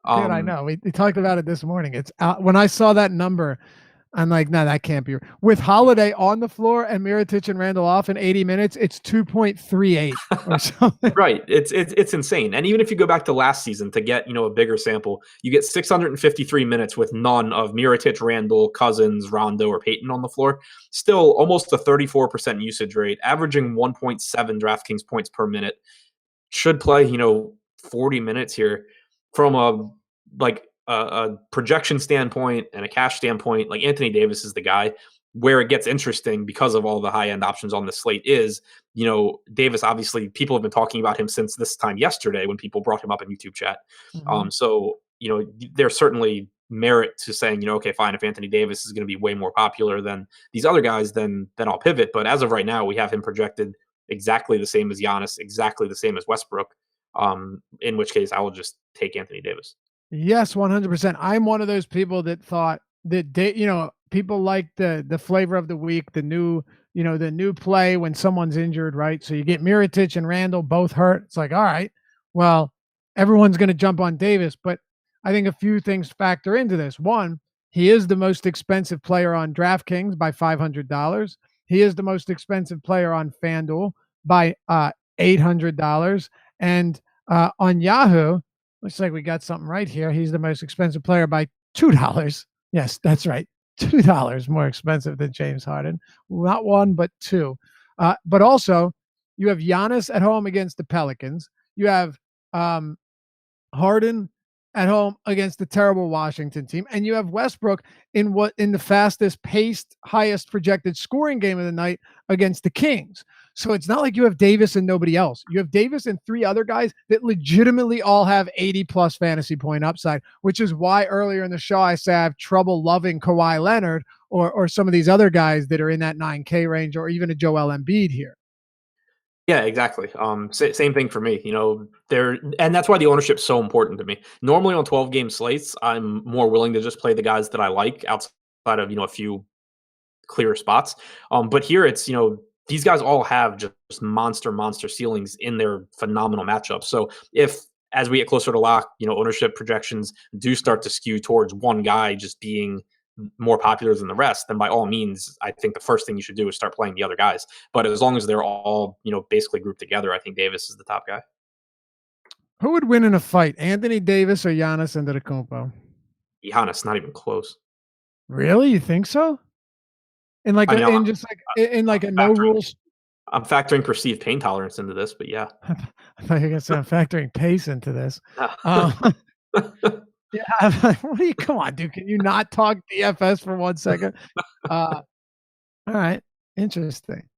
Dude, I know. We talked about it this morning. It's when I saw that number, I'm like, no, that can't be. With Holiday on the floor and Mirotic and Randall off in 80 minutes, it's 2.38 or something. Right. It's insane. And even if you go back to last season to get, a bigger sample, you get 653 minutes with none of Mirotic, Randall, Cousins, Rondo, or Peyton on the floor. Still almost a 34% usage rate, averaging 1.7 DraftKings points per minute. Should play, 40 minutes here from a projection standpoint and a cash standpoint. Like, Anthony Davis is the guy. Where it gets interesting because of all the high end options on the slate is, Davis, obviously people have been talking about him since this time yesterday when people brought him up in YouTube chat. Mm-hmm. So, there's certainly merit to saying, okay, fine, if Anthony Davis is going to be way more popular than these other guys, then I'll pivot. But as of right now, we have him projected exactly the same as Giannis, exactly the same as Westbrook. In which case I will just take Anthony Davis. Yes, 100%. I'm one of those people that thought people like the flavor of the week, the new play when someone's injured, right? So you get Mirotic and Randall both hurt. It's like, all right, well, everyone's going to jump on Davis, but I think a few things factor into this. One, he is the most expensive player on DraftKings by $500. He is the most expensive player on FanDuel by $800, and on Yahoo, looks like we got something right here. He's the most expensive player by $2. Yes, that's right. $2 more expensive than James Harden. Not one, but two. But also, you have Giannis at home against the Pelicans. You have Harden at home against the terrible Washington team, and you have Westbrook in the fastest paced, highest projected scoring game of the night against the Kings. So it's not like you have Davis and nobody else. You have Davis and three other guys that legitimately all have 80 plus fantasy point upside, which is why earlier in the show I say I have trouble loving Kawhi Leonard or some of these other guys that are in that 9K range, or even a Joel Embiid here. Yeah, exactly. Same thing for me. And that's why the ownership's so important to me. Normally on 12-game slates, I'm more willing to just play the guys that I like outside of a few clear spots. But here it's these guys all have just monster ceilings in their phenomenal matchups. So if as we get closer to lock, ownership projections do start to skew towards one guy just being more popular than the rest, then by all means, I think the first thing you should do is start playing the other guys. But as long as they're all, basically grouped together, I think Davis is the top guy. Who would win in a fight, Anthony Davis or Giannis Antetokounmpo? Giannis, not even close. Really? You think so? In like I mean, in just like in like a no rules. I'm factoring perceived pain tolerance into this, but yeah. I thought you were gonna say I'm factoring pace into this. Yeah, what are you? Come on, dude. Can you not talk DFS for 1 second? All right, interesting.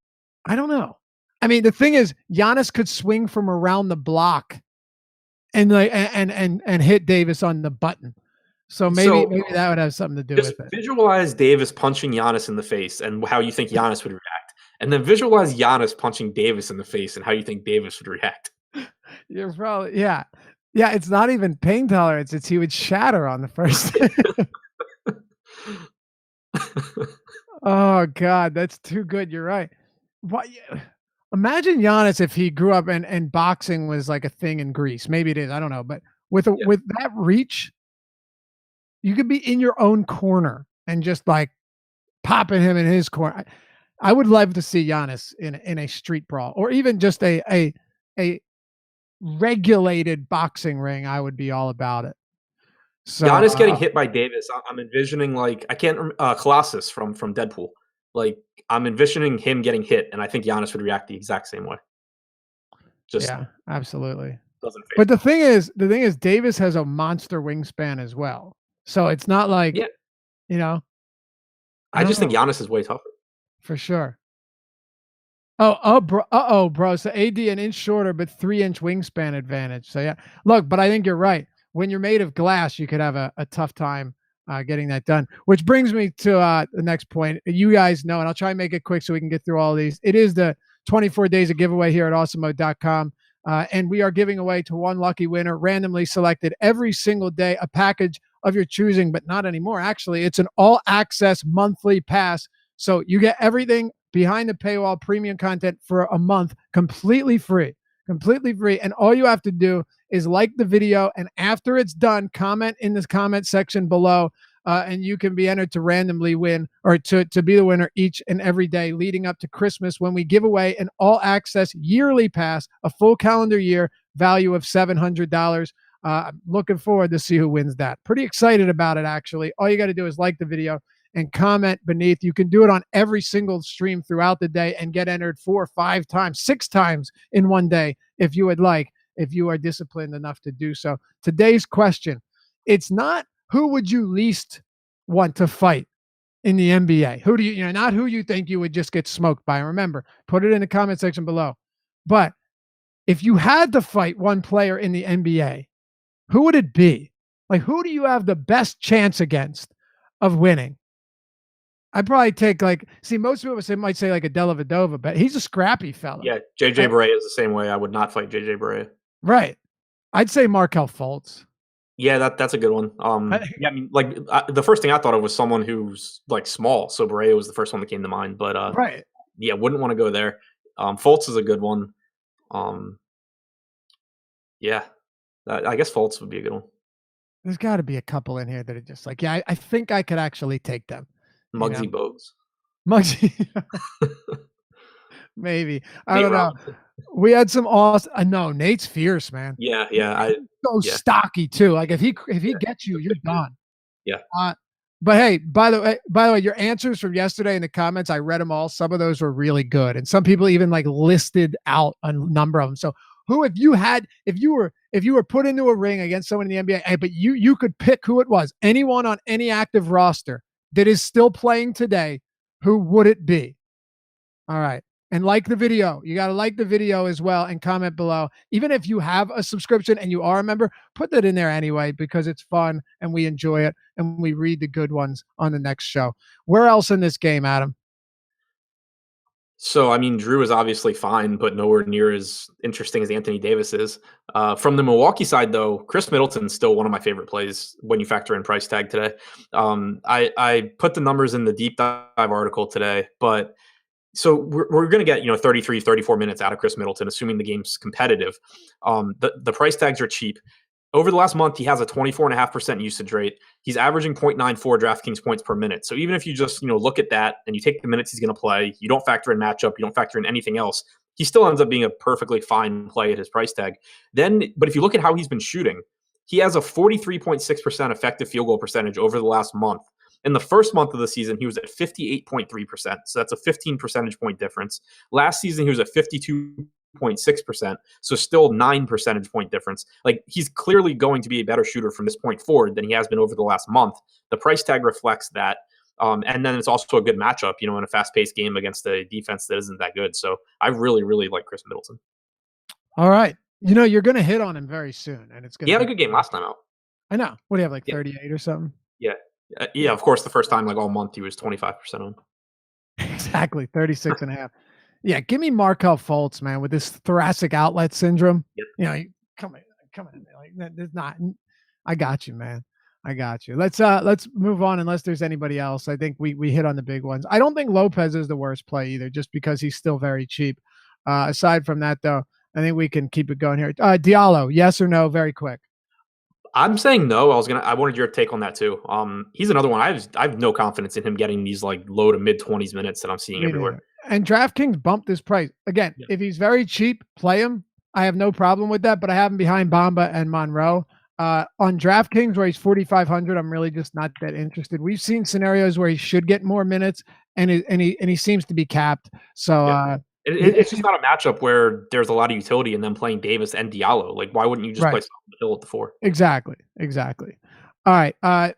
I don't know. I mean, the thing is, Giannis could swing from around the block and hit Davis on the button. So maybe that would have something to do with it. Visualize Davis punching Giannis in the face and how you think Giannis would react, and then visualize Giannis punching Davis in the face and how you think Davis would react. You're probably yeah. It's not even pain tolerance. It's he would shatter on the first. Oh God, that's too good. You're right. What? Imagine Giannis if he grew up and boxing was like a thing in Greece. Maybe it is. I don't know. But with that reach, you could be in your own corner and just like popping him in his corner. I would love to see Giannis in a street brawl, or even just a regulated boxing ring. I would be all about it. So Giannis getting hit by Davis, I'm envisioning like Colossus from Deadpool. Like I'm envisioning him getting hit, and I think Giannis would react the exact same way. Yeah, absolutely. But the thing is, Davis has a monster wingspan as well. So it's not like, I just think Giannis is way tougher. For sure. Bro. So AD an inch shorter, but 3-inch wingspan advantage. So yeah, look, but I think you're right. When you're made of glass, you could have a tough time getting that done. Which brings me to the next point. You guys know, and I'll try and make it quick so we can get through all of these. It is the 24 days of giveaway here at awesomemode.com. And we are giving away to one lucky winner, randomly selected every single day, a package of your choosing, but not anymore. Actually, it's an all-access monthly pass. So you get everything behind the paywall, premium content for a month, completely free. And all you have to do is like the video. And after it's done, comment in the comment section below. And you can be entered to randomly win, or to be the winner each and every day leading up to Christmas, when we give away an all-access yearly pass, a full calendar year, value of $700. I'm looking forward to see who wins that. Pretty excited about it, actually. All you got to do is like the video and comment beneath. You can do it on every single stream throughout the day and get entered 4 or 5 times, 6 times in one day if you would like, if you are disciplined enough to do so. Today's question, it's not who would you least want to fight in the NBA? Who do you, not who you think you would just get smoked by. Remember, put it in the comment section below. But if you had to fight one player in the NBA, who would it be? Like, who do you have the best chance against of winning? I'd probably take most people might say like a Dellavedova, but he's a scrappy fella. Yeah, JJ Barea is the same way. I would not fight JJ Barea. Right. I'd say Markelle Fultz. Yeah, that's a good one. Yeah, I mean, like the first thing I thought of was someone who's like small. So Barea was the first one that came to mind, but Right. yeah, wouldn't want to go there. Fultz is a good one. Um, yeah, I guess Fultz would be a good one. There's got to be a couple in here that are just like, yeah, I think I could actually take them. You know, Muggsy Bogues, Muggsy, maybe. I Nate don't know. Robinson. We had some awesome. No, Nate's fierce, man. Yeah, He's yeah, so yeah, stocky too. Like if he yeah. gets you, The you're big dude. done. Yeah. Uh, but hey, by the way, your answers from yesterday in the comments, I read them all. Some of those were really good, and some people even like listed out a number of them. So, who, if you were put into a ring against someone in the NBA, hey, but you could pick who it was, anyone on any active roster that is still playing today, who would it be? All right. And like the video. You got to like the video as well and comment below. Even if you have a subscription and you are a member, put that in there anyway because it's fun and we enjoy it and we read the good ones on the next show. Where else in this game, Adam? So, I mean, Drew is obviously fine, but nowhere near as interesting as Anthony Davis is. From the Milwaukee side, though, Chris Middleton's still one of my favorite plays when you factor in price tag today. I put the numbers in the deep dive article today, but so we're going to get 33 34 minutes out of Chris Middleton, assuming the game's competitive. The price tags are cheap. Over the last month, he has a 24.5% usage rate. He's averaging 0.94 DraftKings points per minute. So even if you just look at that and you take the minutes he's going to play, you don't factor in matchup, you don't factor in anything else, he still ends up being a perfectly fine play at his price tag. But if you look at how he's been shooting, he has a 43.6% effective field goal percentage over the last month. In the first month of the season, he was at 58.3%. So that's a 15 percentage point difference. Last season, he was at 52.6%. So still 9 percentage point difference. Like, he's clearly going to be a better shooter from this point forward than he has been over the last month. The price tag reflects that. And then it's also a good matchup, in a fast-paced game against a defense that isn't that good. So I really, really like Chris Middleton. All right. You're going to hit on him very soon and it's going He to had a be good game last time out. I know. What do you have, like Yeah. 38 or something? Yeah. Yeah, of course, the first time, like all month, he was 25% on. Exactly. 36 and a half. Yeah, give me Markelle Fultz, man, with this thoracic outlet syndrome. Yep. Come in. Like, there's not. I got you, man. I got you. Let's move on. Unless there's anybody else, I think we hit on the big ones. I don't think Lopez is the worst play either, just because he's still very cheap. Aside from that, though, I think we can keep it going here. Diallo, yes or no? Very quick. I'm saying no. I wanted your take on that too. He's another one. I have no confidence in him getting these like low to mid 20s minutes that I'm seeing Me everywhere. neither. And DraftKings bumped this price again. Yeah. If he's very cheap, play him. I have no problem with that. But I have him behind Bamba and Monroe. On DraftKings, where he's 4,500, I'm really just not that interested. We've seen scenarios where he should get more minutes, and he seems to be capped. So It's just not a matchup where there's a lot of utility in them playing Davis and Diallo. Like, why wouldn't you just play Hill at the 4? Exactly. All right.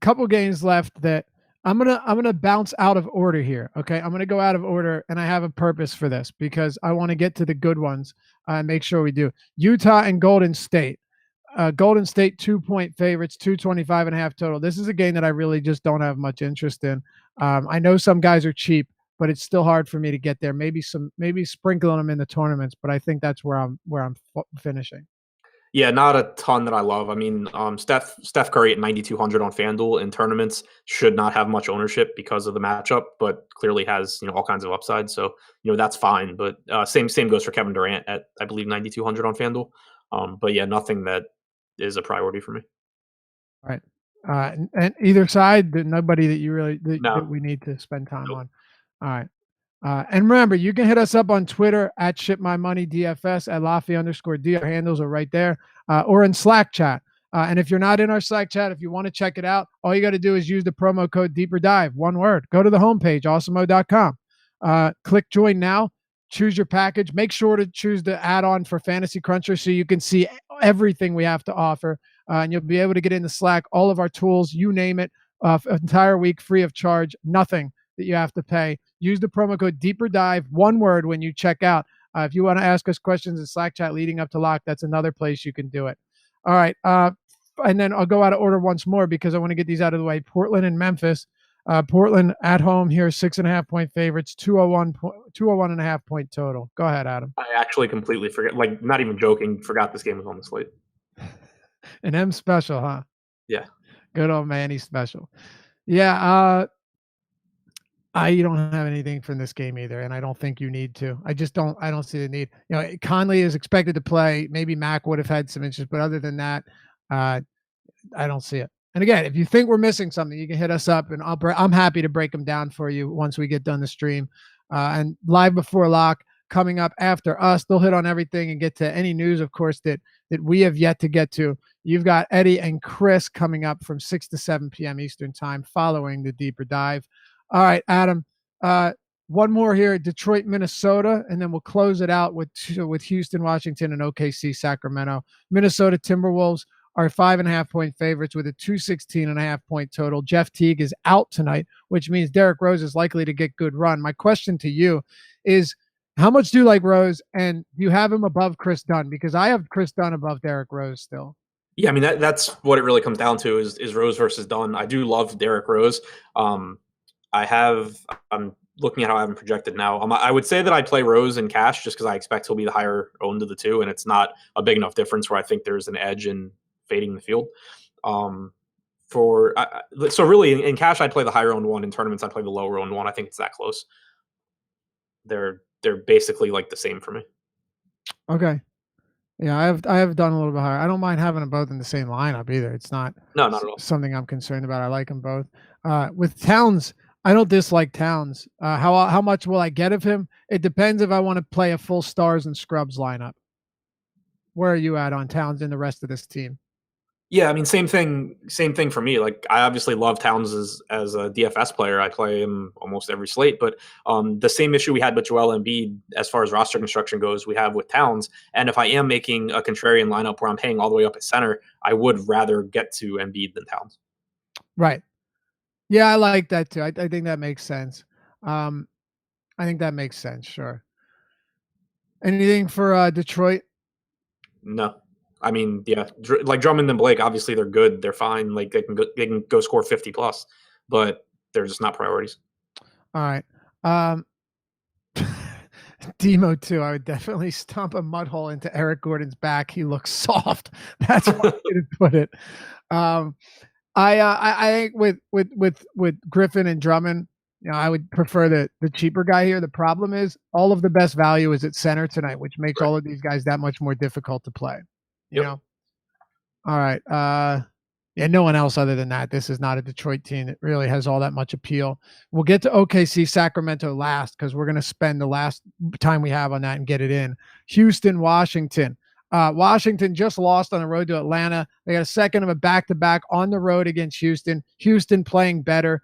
Couple games left that I'm gonna bounce out of order here. Okay, I'm gonna go out of order, and I have a purpose for this because I want to get to the good ones and make sure we do. Utah and Golden State. Golden State 2-point favorites, 225.5 total. This is a game that I really just don't have much interest in. I know some guys are cheap, but it's still hard for me to get there. Maybe sprinkling them in the tournaments, but I think that's where I'm finishing. Yeah, not a ton that I love. I mean, Steph Curry at 9,200 on FanDuel in tournaments should not have much ownership because of the matchup, but clearly has all kinds of upside. So that's fine. But same goes for Kevin Durant at, I believe, 9,200 on FanDuel. But yeah, nothing that is a priority for me. All right. And either side, nobody that you really that we need to spend time on. All right. And remember, you can hit us up on Twitter at ShipMyMoneyDFS, at Laffy_D. Our handles are right there, or in Slack chat. And if you're not in our Slack chat, if you want to check it out, all you got to do is use the promo code Deeper Dive, one word. Go to the homepage, awesemo.com. Click join now. Choose your package. Make sure to choose the add-on for Fantasy Cruncher so you can see everything we have to offer. And you'll be able to get into Slack, all of our tools, you name it, entire week free of charge, nothing that you have to pay. Use the promo code Deeper Dive, one word, when you check out. If you want to ask us questions in Slack chat leading up to lock, that's another place you can do it. All right. And then I'll go out of order once more because I want to get these out of the way. Portland and Memphis. Portland at home here, 6.5 point favorites, 201.5 point total. Go ahead, Adam. I actually completely forget, like, not even joking, forgot this game was on the slate. An M special, huh? Yeah. Good old Manny special. Yeah, I don't have anything from this game either, and I don't think you need to. I don't see the need. Conley is expected to play. Maybe Mac would have had some interest, but other than that, uh, I don't see it. And again, if you think we're missing something, you can hit us up, and I'm happy to break them down for you once we get done the stream. And live before lock coming up after us, they'll hit on everything and get to any news, of course, that we have yet to get to. You've got Eddie and Chris coming up from 6 to 7 p.m. Eastern time, following the deeper dive. All right, Adam. One more here, Detroit, Minnesota, and then we'll close it out with Houston, Washington, and OKC, Sacramento. Minnesota Timberwolves are 5.5-point favorites with a 216.5-point total. Jeff Teague is out tonight, which means Derrick Rose is likely to get good run. My question to you is, how much do you like Rose, and do you have him above Chris Dunn? Because I have Chris Dunn above Derrick Rose still. Yeah, I mean that's what it really comes down to is Rose versus Dunn. I do love Derrick Rose. I'm looking at how I have him projected now. I would say that I play Rose in cash just because I expect he'll be the higher owned of the two, and it's not a big enough difference where I think there's an edge in fading the field. So really in cash I'd play the higher owned one. In tournaments I'd play the lower owned one. I think it's that close. They're basically like the same for me. Okay. Yeah, I have done a little bit higher. I don't mind having them both in the same lineup either. It's not No, not at all. something I'm concerned about. I like them both. With Towns, I don't dislike Towns. How much will I get of him? It depends if I want to play a full stars and scrubs lineup. Where are you at on Towns and the rest of this team? Yeah, I mean, same thing for me. Like, I obviously love Towns as a DFS player. I play him almost every slate, but the same issue we had with Joel Embiid as far as roster construction goes, we have with Towns. And if I am making a contrarian lineup where I'm paying all the way up at center, I would rather get to Embiid than Towns. Right. Yeah, I like that too. I think that makes sense. I think that makes sense. Sure. Anything for Detroit? No. I mean, yeah, like Drummond and Blake, obviously they're good. They're fine. Like they can go score 50 plus, but they're just not priorities. All right. Demo too. I would definitely stomp a mud hole into Eric Gordon's back. He looks soft. That's one way to put it. I think with Griffin and Drummond, I would prefer the cheaper guy here. The problem is all of the best value is at center tonight, which makes all of these guys that much more difficult to play. You know? All right. Yeah, no one else other than that. This is not a Detroit team that really has all that much appeal. We'll get to OKC Sacramento last because we're going to spend the last time we have on that and get it in. Houston, Washington. Washington just lost on the road to Atlanta. They got a second of a back-to-back on the road against Houston. Houston playing better.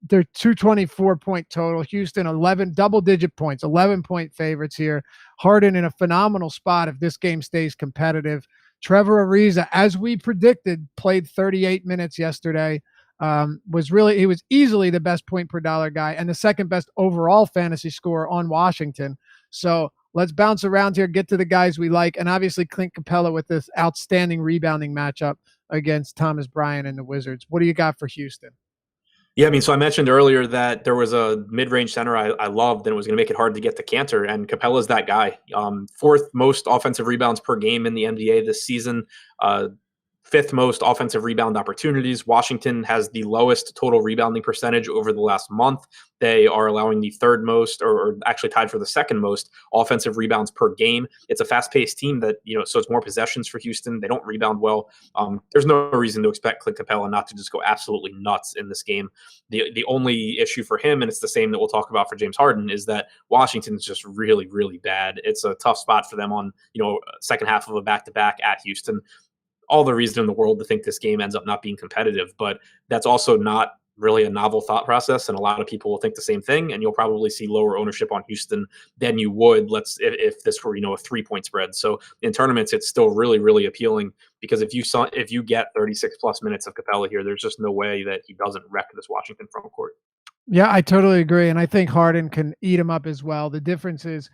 They're 224-point total. Houston, 11 double-digit points, 11-point favorites here. Harden in a phenomenal spot if this game stays competitive. Trevor Ariza, as we predicted, played 38 minutes yesterday. He was easily the best point per dollar guy and the second best overall fantasy scorer on Washington. So let's bounce around here, get to the guys we like, and obviously Clint Capella with this outstanding rebounding matchup against Thomas Bryant and the Wizards. What do you got for Houston? Yeah, I mean, so I mentioned earlier that there was a mid-range center I loved and it was going to make it hard to get to Cantor, and Capella's that guy. Fourth most offensive rebounds per game in the NBA this season. Fifth most offensive rebound opportunities. Washington has the lowest total rebounding percentage over the last month. They are allowing the third most, or actually tied for the second most, offensive rebounds per game. It's a fast-paced team that, so it's more possessions for Houston. They don't rebound well. There's no reason to expect Clint Capella not to just go absolutely nuts in this game. The only issue for him, and it's the same that we'll talk about for James Harden, is that Washington's just really, really bad. It's a tough spot for them on, second half of a back-to-back at Houston. All the reason in the world to think this game ends up not being competitive, but that's also not really a novel thought process, and a lot of people will think the same thing, and you'll probably see lower ownership on Houston than you would if this were a 3-point spread. So in tournaments it's still really, really appealing, because if you get 36 plus minutes of Capella here, there's just no way that he doesn't wreck this Washington front court. Yeah, I totally agree, and I think Harden can eat him up as well. The difference is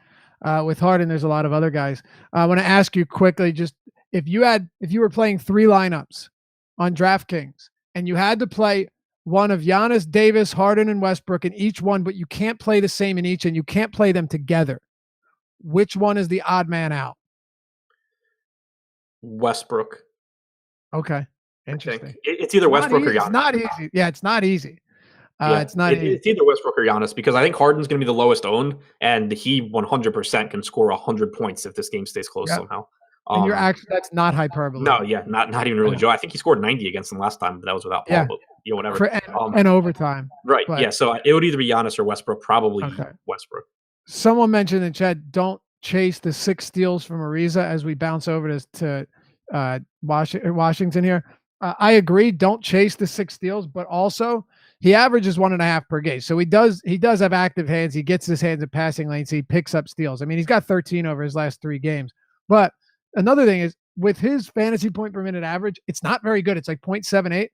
with Harden, there's a lot of other guys. I want to ask you quickly, just if you were playing 3 lineups on DraftKings and you had to play one of Giannis, Davis, Harden, and Westbrook in each one, but you can't play the same in each and you can't play them together, which one is the odd man out? Westbrook. Okay. I think Interesting. it's either Westbrook or It's Giannis. not easy. Yeah, it's not easy. Yeah, It's not easy. it's either Westbrook or Giannis because I think Harden's going to be the lowest owned, and he 100% can score 100 points if this game stays close Yep. somehow. And you're actually that's not hyperbole. No, yeah, not even really Yeah. Joe. I think he scored 90 against them last time, but that was without Paul. Yeah. But whatever. And overtime. Right. But Yeah. So it would either be Giannis or Westbrook. Probably okay. Westbrook. Someone mentioned in chat, don't chase the 6 steals from Ariza as we bounce over to Washington here. I agree. Don't chase the 6 steals, but also he averages 1.5 per game. So he does have active hands. He gets his hands in passing lanes. He picks up steals. I mean, he's got 13 over his last 3 games. But another thing is with his fantasy point per minute average, it's not very good. It's like 0.78.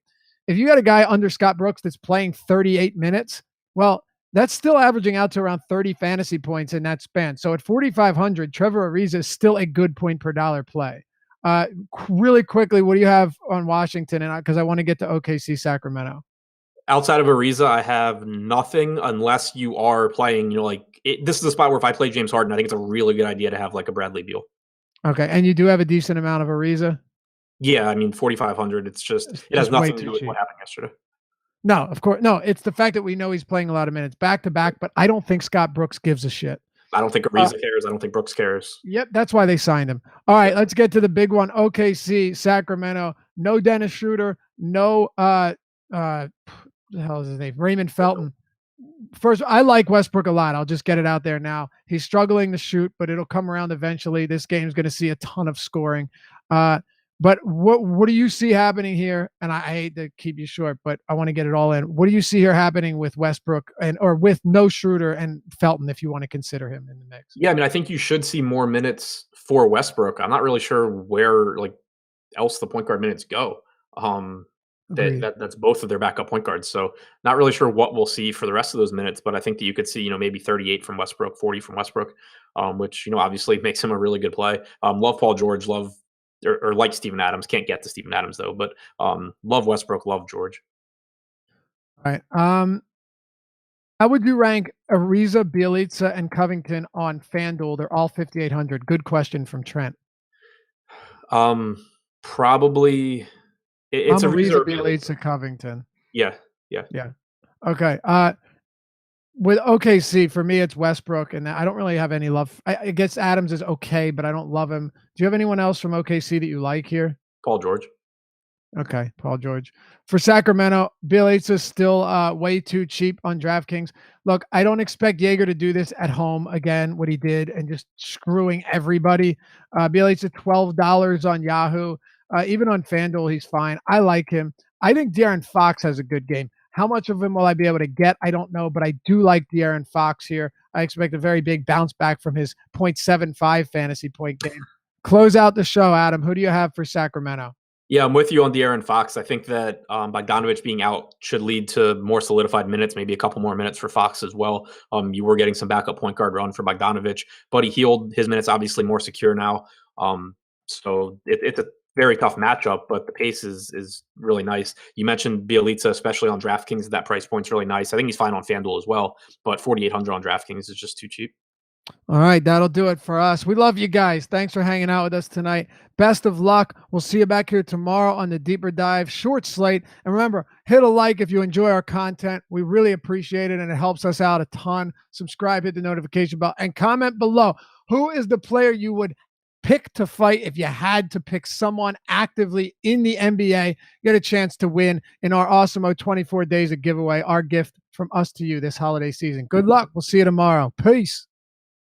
If you got a guy under Scott Brooks that's playing 38 minutes, well, that's still averaging out to around 30 fantasy points in that span. So at 4,500, Trevor Ariza is still a good point per dollar play. Really quickly, what do you have on Washington? And because I want to get to OKC Sacramento. Outside of Ariza, I have nothing unless you are playing, this is the spot where if I play James Harden, I think it's a really good idea to have like a Bradley Beal. Okay. And you do have a decent amount of Ariza? Yeah. I mean, 4,500. It's just, it has nothing to do with what happened yesterday. No, of course. No, it's the fact that we know he's playing a lot of minutes back to back, but I don't think Scott Brooks gives a shit. I don't think Ariza cares. I don't think Brooks cares. Yep, that's why they signed him. All right, let's get to the big one. OKC, Sacramento. No Dennis Schroeder. No, the hell is his name? Raymond Felton. First, I like Westbrook a lot. I'll just get it out there now. He's struggling to shoot, but it'll come around eventually. This game's going to see a ton of scoring. But what do you see happening here? And I hate to keep you short, but I want to get it all in. What do you see here happening with Westbrook or with no Schroeder and Felton, if you want to consider him in the mix? Yeah, I mean, I think you should see more minutes for Westbrook. I'm not really sure where else the point guard minutes go. That's both of their backup point guards. So not really sure what we'll see for the rest of those minutes, but I think that you could see, maybe 38 from Westbrook, 40 from Westbrook, which, obviously makes him a really good play. Love Paul George, or like Steven Adams. Can't get to Steven Adams though, but love Westbrook, love George. All right. How would you rank Ariza, Bjelica, and Covington on FanDuel? They're all 5,800. Good question from Trent. Probably it's Ariza, Bjelica, Covington. Yeah. Okay. With OKC, for me, it's Westbrook, and I don't really have any love. I guess Adams is okay, but I don't love him. Do you have anyone else from OKC that you like here? Paul George. Okay, Paul George. For Sacramento, Bjelica is still way too cheap on DraftKings. Look, I don't expect Jaeger to do this at home again, what he did, and just screwing everybody. Bjelica, $12 on Yahoo. Even on FanDuel, he's fine. I like him. I think De'Aaron Fox has a good game. How much of him will I be able to get? I don't know, but I do like De'Aaron Fox here. I expect a very big bounce back from his 0.75 fantasy point game. Close out the show, Adam. Who do you have for Sacramento? Yeah, I'm with you on De'Aaron Fox. I think that Bogdanovich being out should lead to more solidified minutes, maybe a couple more minutes for Fox as well. You were getting some backup point guard run for Bogdanovich, but he healed his minutes, obviously more secure now. So it's a very tough matchup, but the pace is really nice. You mentioned Bjelica, especially on DraftKings. That price point's really nice. I think he's fine on FanDuel as well, but 4,800 on DraftKings is just too cheap. All right, that'll do it for us. We love you guys. Thanks for hanging out with us tonight. Best of luck. We'll see you back here tomorrow on the Deeper Dive short slate. And remember, hit a like if you enjoy our content. We really appreciate it, and it helps us out a ton. Subscribe, hit the notification bell, and comment below. Who is the player you would pick to fight if you had to pick someone actively in the NBA? Get a chance to win in our awesome 24 days of giveaway, our gift from us to you this holiday season. Good luck. We'll see you tomorrow. Peace.